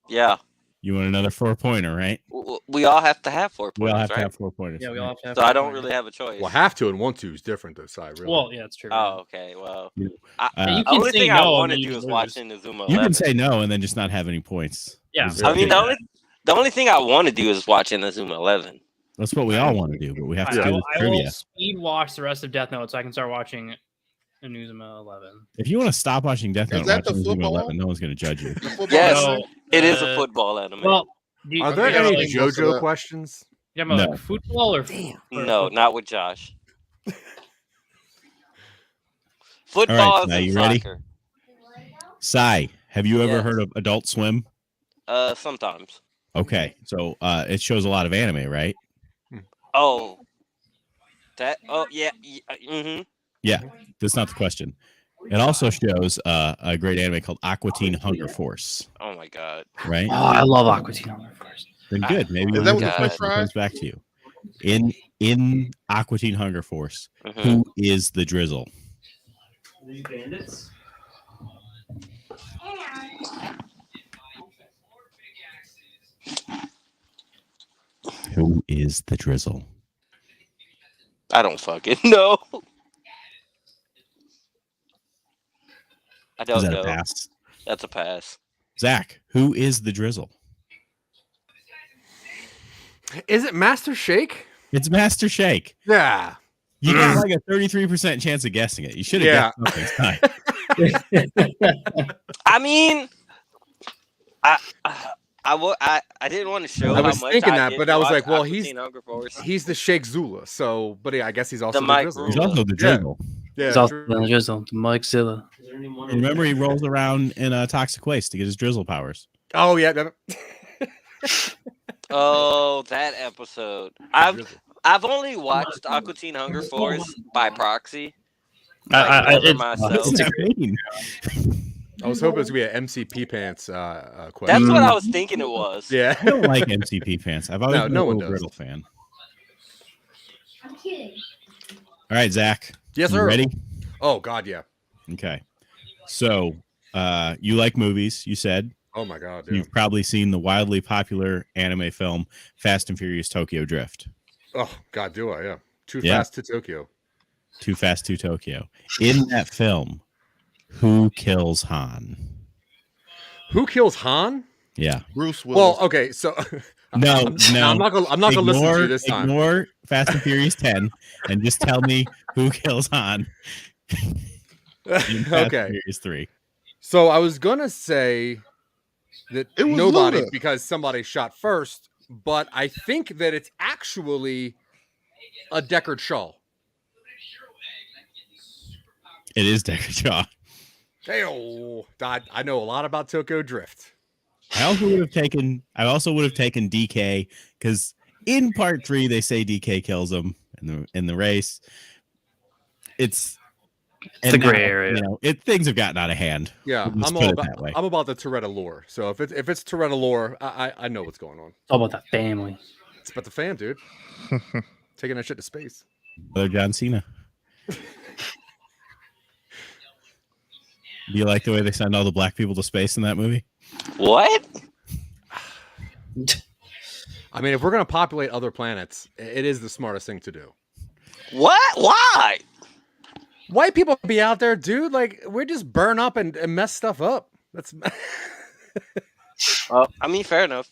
Yeah. you want another 4-pointer, right? We all have to have 4 We all points, have to right? have 4 pointers. Yeah, we all have to have So I four don't points. really have a choice. Well, have to and want to is different, though, Si. Really. Well, yeah, it's true. Oh, okay. Well, Yeah, Uh, you the only can say thing no, I and want to then you do is lose. watch Inazuma you 11. can say no and then just not have any points. Yeah. Is I mean, okay. the only thing I want to do is watch Inazuma 11. That's what we all want to do, but we have to I do will, this I will trivia. speed watch the rest of Death Note so I can start watching Inuzuma 11. If you want to stop watching Death Is Note, that watch the Inazuma football? 11. No one's going to judge you. The football Yes. anime? It is a Uh, football anime. Well, Are there Yeah, any I think most of JoJo that- questions? yeah, but No. like football or no, not with Josh. All Football right, is now in you ready? soccer. Sai, have you ever Yes. heard of Adult Swim? Sometimes. Okay, so it shows a lot of anime, right? Oh. That. Oh yeah. Mm-hmm. Yeah, that's not the question. It also shows a great anime called Aqua Teen Hunger Force, Oh my god. right? Oh, I love Aqua Teen Hunger Force. Then good. Maybe Is when that the what the question fish fry? comes back to you. In Aqua Teen Hunger Force, Mhm. who is the Drizzle? These bandits. Who is the Drizzle? I don't fucking know. I Is don't that a know. pass? That's a pass. Zach, who is the Drizzle? Is it Master Shake? It's Master Shake. Yeah. You got like a 33% chance of guessing it. You should have Yeah. guessed something. I mean, I didn't want to show. I was how much thinking I that, did but I was watch like, well, Aqua he's- Teen Hunger Force. He's the Shake Zula. So, but yeah, I guess he's also the, Mike Drizzle. He's Rule. also the Yeah. Drizzle. Yeah, He's also true. the Drizzle, Mike Zilla. Is there anyone Remember, he rolls around in a toxic waste to get his Drizzle powers. Oh yeah. that- Oh, that episode. I've only watched Aqua Teen Hunger Force by proxy. Like, never it's- myself. What's that mean? I was hoping it was gonna be an MCP pants That's question. what I was thinking it was. Yeah. I don't like MCP fans. I've always No, been no a one little does. Brittle fan. I'm kidding. All right, Zach. Yes, You sir. ready? Oh God, yeah. Okay. So, you like movies, you said. Oh my God. Yeah. You've probably seen the wildly popular anime film Fast and Furious Tokyo Drift. Oh God, do I? Yeah. Too Yeah. Fast to Tokyo. Too Fast to Tokyo. In that film, who kills Han? Who kills Han? Yeah. Bruce Willis. Well, okay, so No, no, I'm not gonna listen to you this time. Ignore Fast and Furious 10 and just tell me who kills Han in Fast and Okay, Furious 3. so I was gonna say that It was nobody Luda. because somebody shot first, but I think that it's actually a Deckard Shaw. It is Deckard Shaw. Hey, I know a lot about Tokyo Drift. I also would have taken DK because in part 3 they say DK kills him in the race. It's the gray area. You know, things have gotten out of hand. Yeah, Let's I'm put all it about that way. I'm about the Toretto lore. So if it's Toretto lore, I know what's going on. It's all about that family. It's about the fan, dude. Taking that shit to space. Brother John Cena. Do you like the way they send all the black people to space in that movie? What? I mean, if we're gonna populate other planets, it is the smartest thing to do. What? Why? White people be out there, dude. Like we just burn up and mess stuff up. That's I mean, fair enough.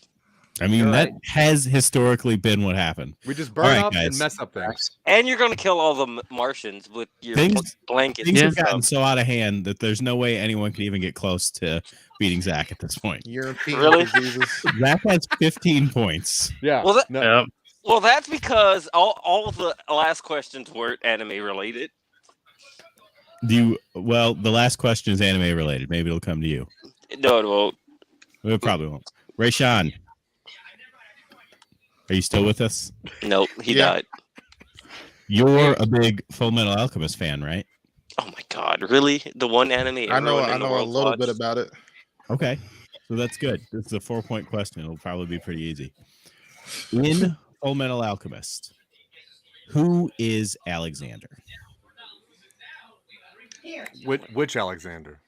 I mean, You're that right. has historically been what happened. we just burn All right, up and guys. mess up things. And you're gonna kill all the Martians with your Things- blankets. Things Yeah. have gotten so out of hand that there's no way anyone could even get close to beating Zach at this point. European Really? diseases. Zach has 15 points. Yeah. Well, that- no, Yep. Well, that's because all the last questions weren't anime related. Well, the last question is anime related. Maybe it'll come to you. No, it won't. It probably won't. Rayshawn, are you still with us? Nope, he Yeah. died. You're a big Full Metal Alchemist fan, right? Oh my god, really? The one anime I know. everyone I in the know a world little bit watched? about it. Okay. So that's good. This is a 4-point question. It'll probably be pretty easy. In Full Metal Alchemist, who is Alexander? which Alexander?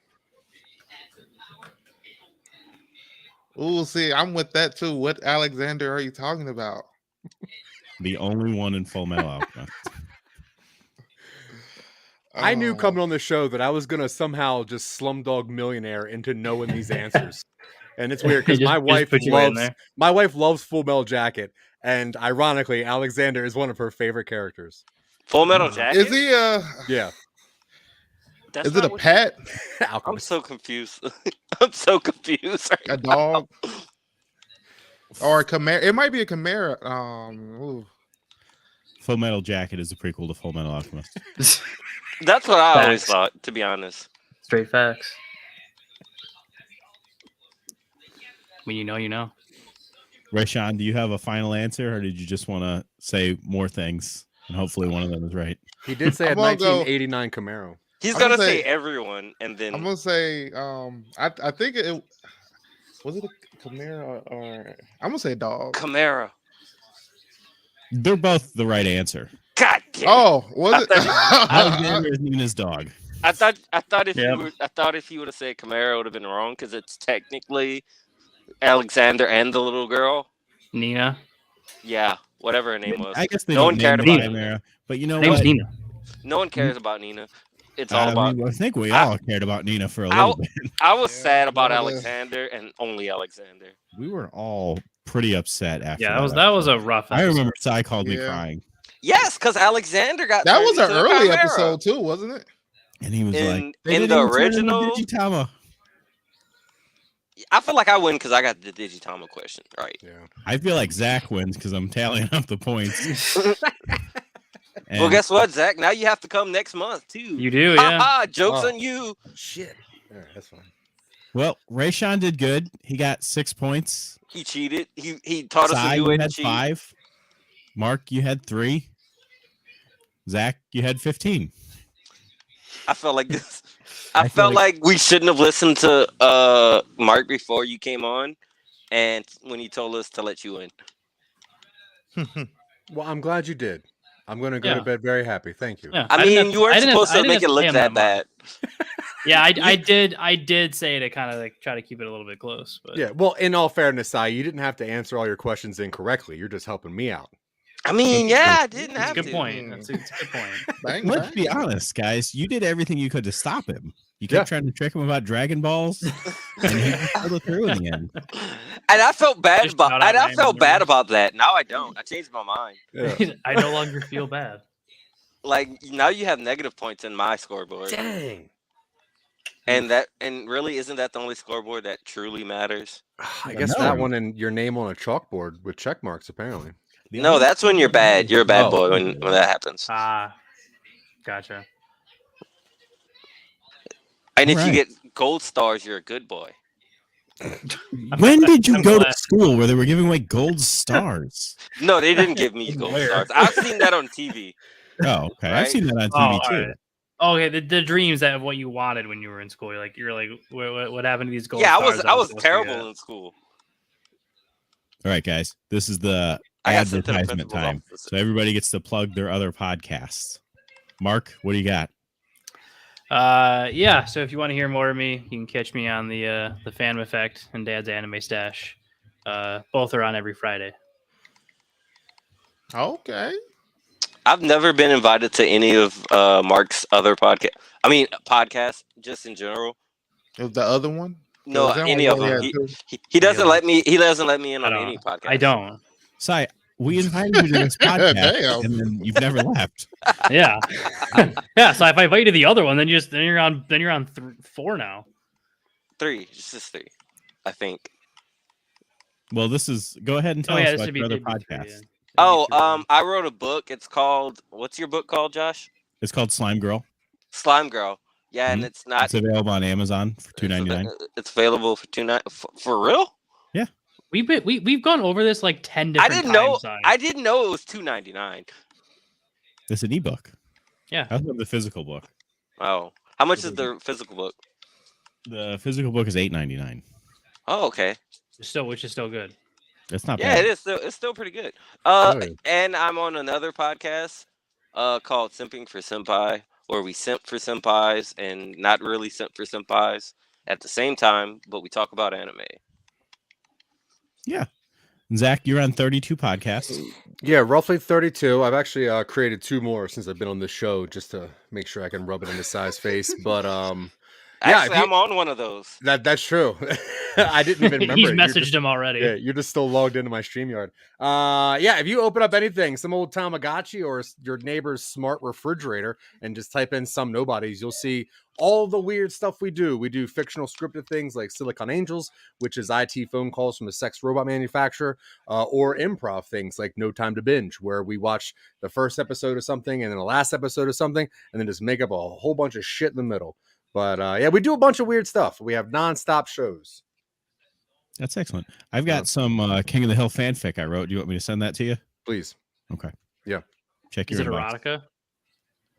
Ooh, see, I'm with that too. What Alexander are you talking about? The only one in Full Metal Alchemist. I knew Oh, coming on the show that I was gonna somehow just Slumdog Millionaire into knowing these answers, and it's weird because Just- my just wife put you in loves there. my wife loves Full Metal Jacket, and ironically, Alexander is one of her favorite characters. Full Metal Jacket. Is he? Yeah, That's Is it not a what- pet? I'm Alchemist. so confused. I'm so confused. Right A dog? Or a Chimera? It might be a Chimera. Ooh. Full Metal Jacket is a prequel to Full Metal Alchemist. That's what I always Facts. thought, to be honest. Straight facts. When you know, you know. Rayshawn, do you have a final answer, or did you just want to say more things and hopefully one of them is right? He did say I'm a gonna go- 1989 Camaro. He's I'm gonna gonna say say- everyone, and then I'm gonna say I think it was it a Chimera or I'm gonna say dog. Camara. They're both the right answer. God damn. Oh, was it? Alexander is Nina's dog. I thought if Yep. if you would have said Camaro, it would have been wrong because it's technically Alexander and the little girl. Nina. Yeah, whatever her name was. I guess they No don't one cared name about Chimera, but you know Her name's what? Nina. No one cares about Nina. It's all I about. mean, I think we I- all cared about Nina for a I- little bit. I was Yeah, sad about one of the- Alexander and only Alexander. We were all pretty upset after. Yeah, that was a rough I episode. remember Sai called me Yeah. crying, Yes, because Alexander got. That turned was an into a early Chimera. episode too, wasn't it? and he was In- like, "They in didn't the even turn into original- Digitama." I feel like I win because I got the Digitama question right. Yeah. I feel like Zach wins because I'm tallying up the points. And Well, guess what, Zach? Now you have to come next month too. You do, yeah. Ha jokes Oh. on you. Shit. All right, that's fine. well, Rayshawn did good. He got 6 points. He cheated. He taught us Sai, a new you way to had cheat. 5. Mark, you had 3. Zach, you had 15. I felt like this. I I feel felt like we shouldn't have listened to Mark before you came on, and when he told us to let you in. Well, I'm glad you did. I'm going to go Yeah. to bed very happy. Thank you. Yeah. I didn't mean, have- you weren't I didn't have- supposed I to didn't make have it to look pay him that that bad. Yeah, I did say it to kind of like try to keep it a little bit close, but Yeah. Well, in all fairness, Sai, you didn't have to answer all your questions incorrectly. You're just helping me out. I mean, yeah, I didn't it's a have good to. point. It's a good point. Bang, Let's bang. be honest, guys. You did everything you could to stop him. You kept trying to trick him about Dragon Balls, and he just pulled it through in the end. And I felt bad Just about. shout out And I Ryan felt Miller. bad about that. Now I don't. I changed my mind. Yeah. I no longer feel bad. Like now you have negative points in my scoreboard, Dang. and really isn't that the only scoreboard that truly matters? I guess No. that one and your name on a chalkboard with check marks, apparently. No, that's when you're bad. You're a bad Oh. boy when that happens. Ah, gotcha. And if you Right. get gold stars, you're a good boy. When did you I'm go to glad. school where they were giving away gold stars? No, they didn't give me gold Where? stars. I've seen that on TV. Oh, okay. I've Right. seen that on Oh, TV all too. right. Okay, the dreams that of what you wanted when you were in school. You're like, what happened to these gold Yeah, stars? I was supposed to terrible get? in school. All right, guys. This is the I got sent to the advertisement principal's time. office. So everybody gets to plug their other podcasts. Mark, what do you got? Yeah. So if you want to hear more of me, you can catch me on the Phantom Effect and Dad's Anime Stash. Both are on every Friday. Okay. I've never been invited to any of Mark's other podcasts, just in general. It was the other one? No, Was that any one of we them. had too? He doesn't Yeah. let me. He doesn't let me in I on don't- any podcast. I don't. Sai, we invited you to this podcast, Damn. and then you've never left. Yeah. Yeah. So if I invite you to the other one, then you're on 4 now. 3, just 3, I think. Well, this is. Go ahead and tell us this about would your other it'd be 3, podcast. yeah. It'd be Oh, 3. I wrote a book. It's called. What's your book called, Josh? It's called Slime Girl. Slime Girl. Yeah, and it's not. It's available on Amazon for $2.99. It's available for $2.99. For real? We've gone over this like 10 I different didn't know. times. Si. I didn't know it was $2.99. It's an ebook. Yeah. I love the physical book. Oh, how much is the physical book? The physical book is $8.99. Oh, okay. Which is still good. That's not Yeah, bad. it is. It's still pretty good. Good. And I'm on another podcast, called Simping for Senpai, where we simp for senpais and not really simp for senpais at the same time, but we talk about anime. Zach, you're on 32 podcasts. Yeah, roughly 32. I've actually created 2 more since I've been on this show just to make sure I can rub it in the size face. But Yeah, Actually, if you- I'm on one of those. That's true. I didn't even remember. He's it. You're messaged just- him already. Yeah, you're just still logged into my StreamYard. Yeah, if you open up anything, some old Tamagotchi or your neighbor's smart refrigerator, and just type in some nobodies, you'll see all the weird stuff we do. We do fictional scripted things like Silicon Angels, which is IT phone calls from a sex robot manufacturer, or improv things like No Time to Binge, where we watch the first episode of something and then the last episode of something, and then just make up a whole bunch of shit in the middle. But yeah, we do a bunch of weird stuff. We have nonstop shows. That's excellent. I've got some King of the Hill fanfic I wrote. Do you want me to send that to you? Please. Okay. Yeah. Check Is your it inbox. erotica?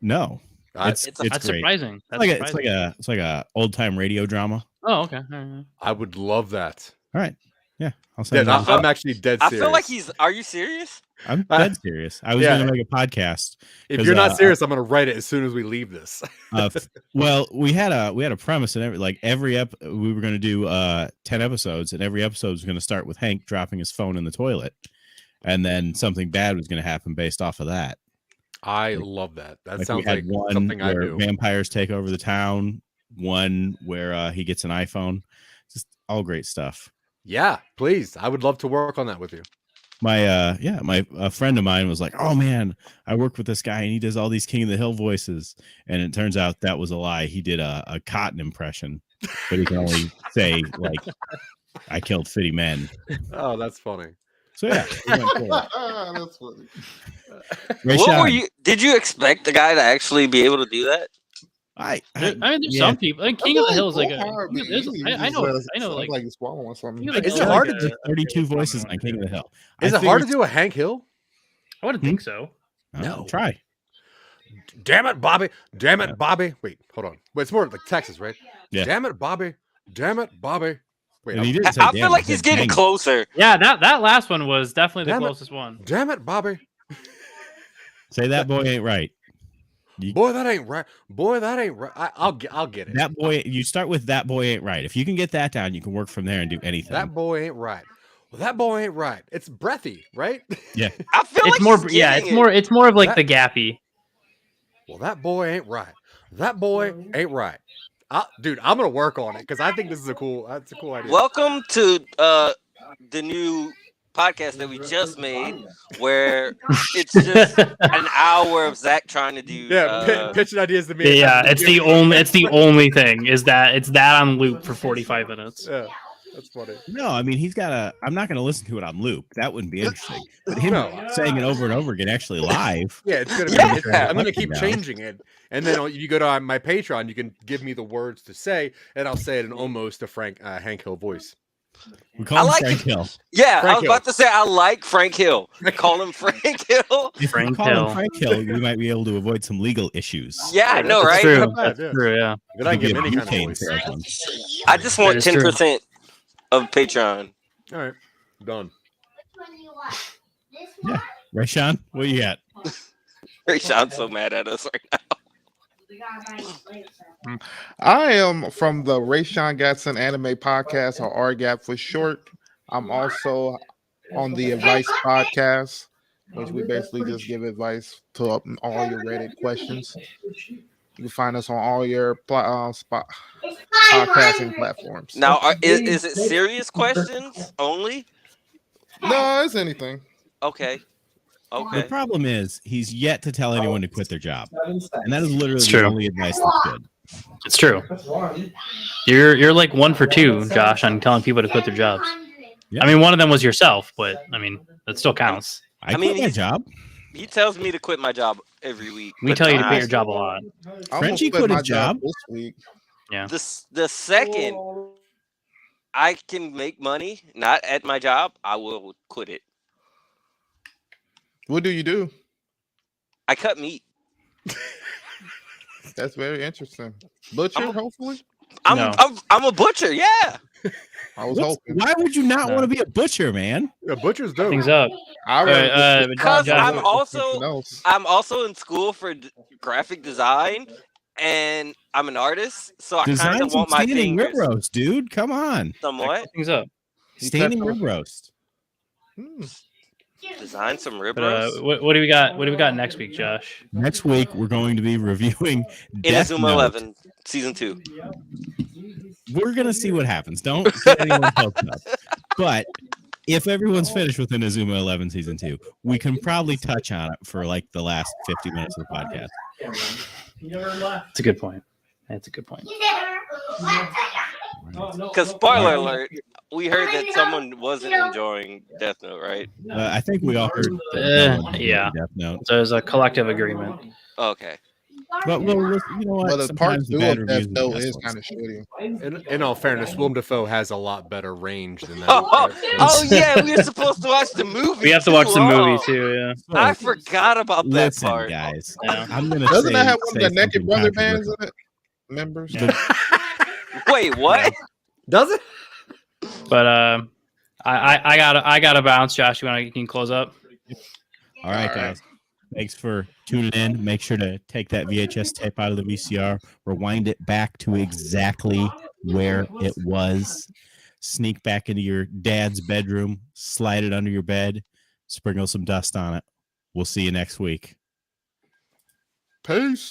No. It's It's a- That's great. surprising. That's It's like a old time radio drama. Oh, okay. All right. I would love that. All right. Yeah. I'll send Yeah, it. I'm actually dead I serious. feel like he's. Are you serious? I'm dead serious. I was Yeah. going to make a podcast. If 'cause, you're not serious, I'm going to write it as soon as we leave this. Well, we had a premise, and we were going to do 10 episodes, and every episode was going to start with Hank dropping his phone in the toilet, and then something bad was going to happen based off of that. I love that. That We sounds had like one something I where do. vampires take over the town, one where he gets an iPhone, just all great stuff. Yeah, please. I would love to work on that with you. A friend of mine was like, "Oh man, I work with this guy and he does all these King of the Hill voices," and it turns out that was a lie. He did a Cotton impression, but he can only say like, "I killed 50 men." Oh, that's funny. So yeah, we went for it. That's funny. Ray What were Sean, you? Did you expect the guy to actually be able to do that? I I mean, there's yeah. some people. Like King of the Hill is like a. Go hard, but there's- easy. I Just know. let us- I know. sound Like like you're swallowing something. King of the Is Hill it hard like to a- do 32 voices on King of the Hill. Is I it hard to figured- do a Hank Hill? I wouldn't think so. No. Try. Damn it, Bobby. Damn it, Bobby. Wait, hold on. Wait, it's more like Texas, right? Yeah. Damn it, Bobby. Damn it, Bobby. Wait, And he I'm- didn't say I damn, feel like he he's said getting dang. closer. Yeah, that last one was definitely the Damn it. closest one. damn it, Bobby. Say that boy ain't right. Boy, that ain't right. Boy, that ain't right. I'll get it. That boy, you start with that boy ain't right. If you can get that down, you can work from there and do anything. That boy ain't right. Well, that boy ain't right. It's breathy, right? Yeah. I feel It's like more. he's Yeah, getting it's more. It's more of like That- the gappy. Well, that boy ain't right. That boy ain't right. Dude, I'm gonna work on it because I think this is a cool. That's a cool idea. Welcome to the new podcast that we just made, where it's just an hour of Zach trying to do. yeah, pitching ideas to me. Yeah, it's the only. It's the only thing is that it's that on loop for 45 minutes. Yeah, that's funny. No, I mean he's got a. I'm not going to listen to it on loop. That wouldn't be interesting. But him No. saying it over and over again, actually live. Yeah, it's gonna. Yeah. Be, I'm gonna keep Now. changing it, and then you go to my Patreon. You can give me the words to say, and I'll say it in almost a Hank Hill voice. We call I him like Frank it. Hill. Yeah, I Frank was about to say I like Frank Hill. Call him Frank Hill. If we Frank call Hill. him Frank Hill, we might be able to avoid some legal issues. Yeah, I know, That's right? true. Not bad, That's yeah. true. Yeah. Then I Could be can a give any kind of butane voice. for everyone. I just want That is true. 10% of Patreon. All right, done. Which one do you want? This Yeah. one? Right, Sean? What you got? Ray Sean's so mad at us right now. We gotta buy it later, sir. I am from the Rayshawn Gatson Anime Podcast, or RGAP for short. I'm also on the Advice Podcast, which we basically just give advice to all your Reddit questions. You can find us on all your It's podcasting platforms. Now, is it serious questions only? No, it's anything. Okay. The Okay. problem is he's yet to tell anyone to quit their job, and that is literally It's the true. only advice that's good. It's true. You're like 1 for 2, Josh, on telling people to quit their jobs. I mean, one of them was yourself, but I mean, that still counts. I I mean, quit my he's- job. He tells me to quit my job every week. We but tell you to I- quit your job a lot. I'm Frenchie gonna quit my his job. this week. The second I can make money not at my job, I will quit it. What do you do? I cut meat. That's very interesting. Butcher, I'm a- hopefully. I'm a butcher. Yeah. I was What's- hoping. Why would you not No. want to be a butcher, man? Yeah, butcher's dope. Things up. I Alright, Because Josh, I'm also- something else. I'm also in school for graphic design, and I'm an artist, so I kind Design of some want my standing rib fingers roast, dude. Come on, somewhat. things up. You standing cut rib roast. Hmm. Design some rib But roast. what do we got? What do we got next week, Josh? Next week we're going to be reviewing Death Inazuma Note. 11, season 2. We're gonna see what happens. Don't get anyone's hopes up. But if everyone's finished with Inazuma 11 season 2, we can probably touch on it for like the last 50 minutes of the podcast. That's a good point. That's a good point. Because spoiler alert, we heard that someone wasn't enjoying Death Note, right? I think we all heard that no one enjoyed yeah. Death Note. So there's a collective agreement. Okay. But well, you know what? But the part Sometimes the 2 bad of Death reviews are the Note best is ones. kind of shitty. In all fairness, Willem Dafoe has a lot better range than that. Oh yeah, we were supposed to watch the movie. We have to watch the movie too. too. Yeah. So, I forgot about that listen, part. guys. Yeah. I'm gonna Doesn't say, that have one of say the Naked something Brother bands controversial. in it? Members? The- Wait, what? Does it? But I gotta bounce. Josh, you can close up? All right, guys. Thanks for tuning in. Make sure to take that VHS tape out of the VCR, rewind it back to exactly where it was, sneak back into your dad's bedroom, slide it under your bed, sprinkle some dust on it. We'll see you next week. Peace.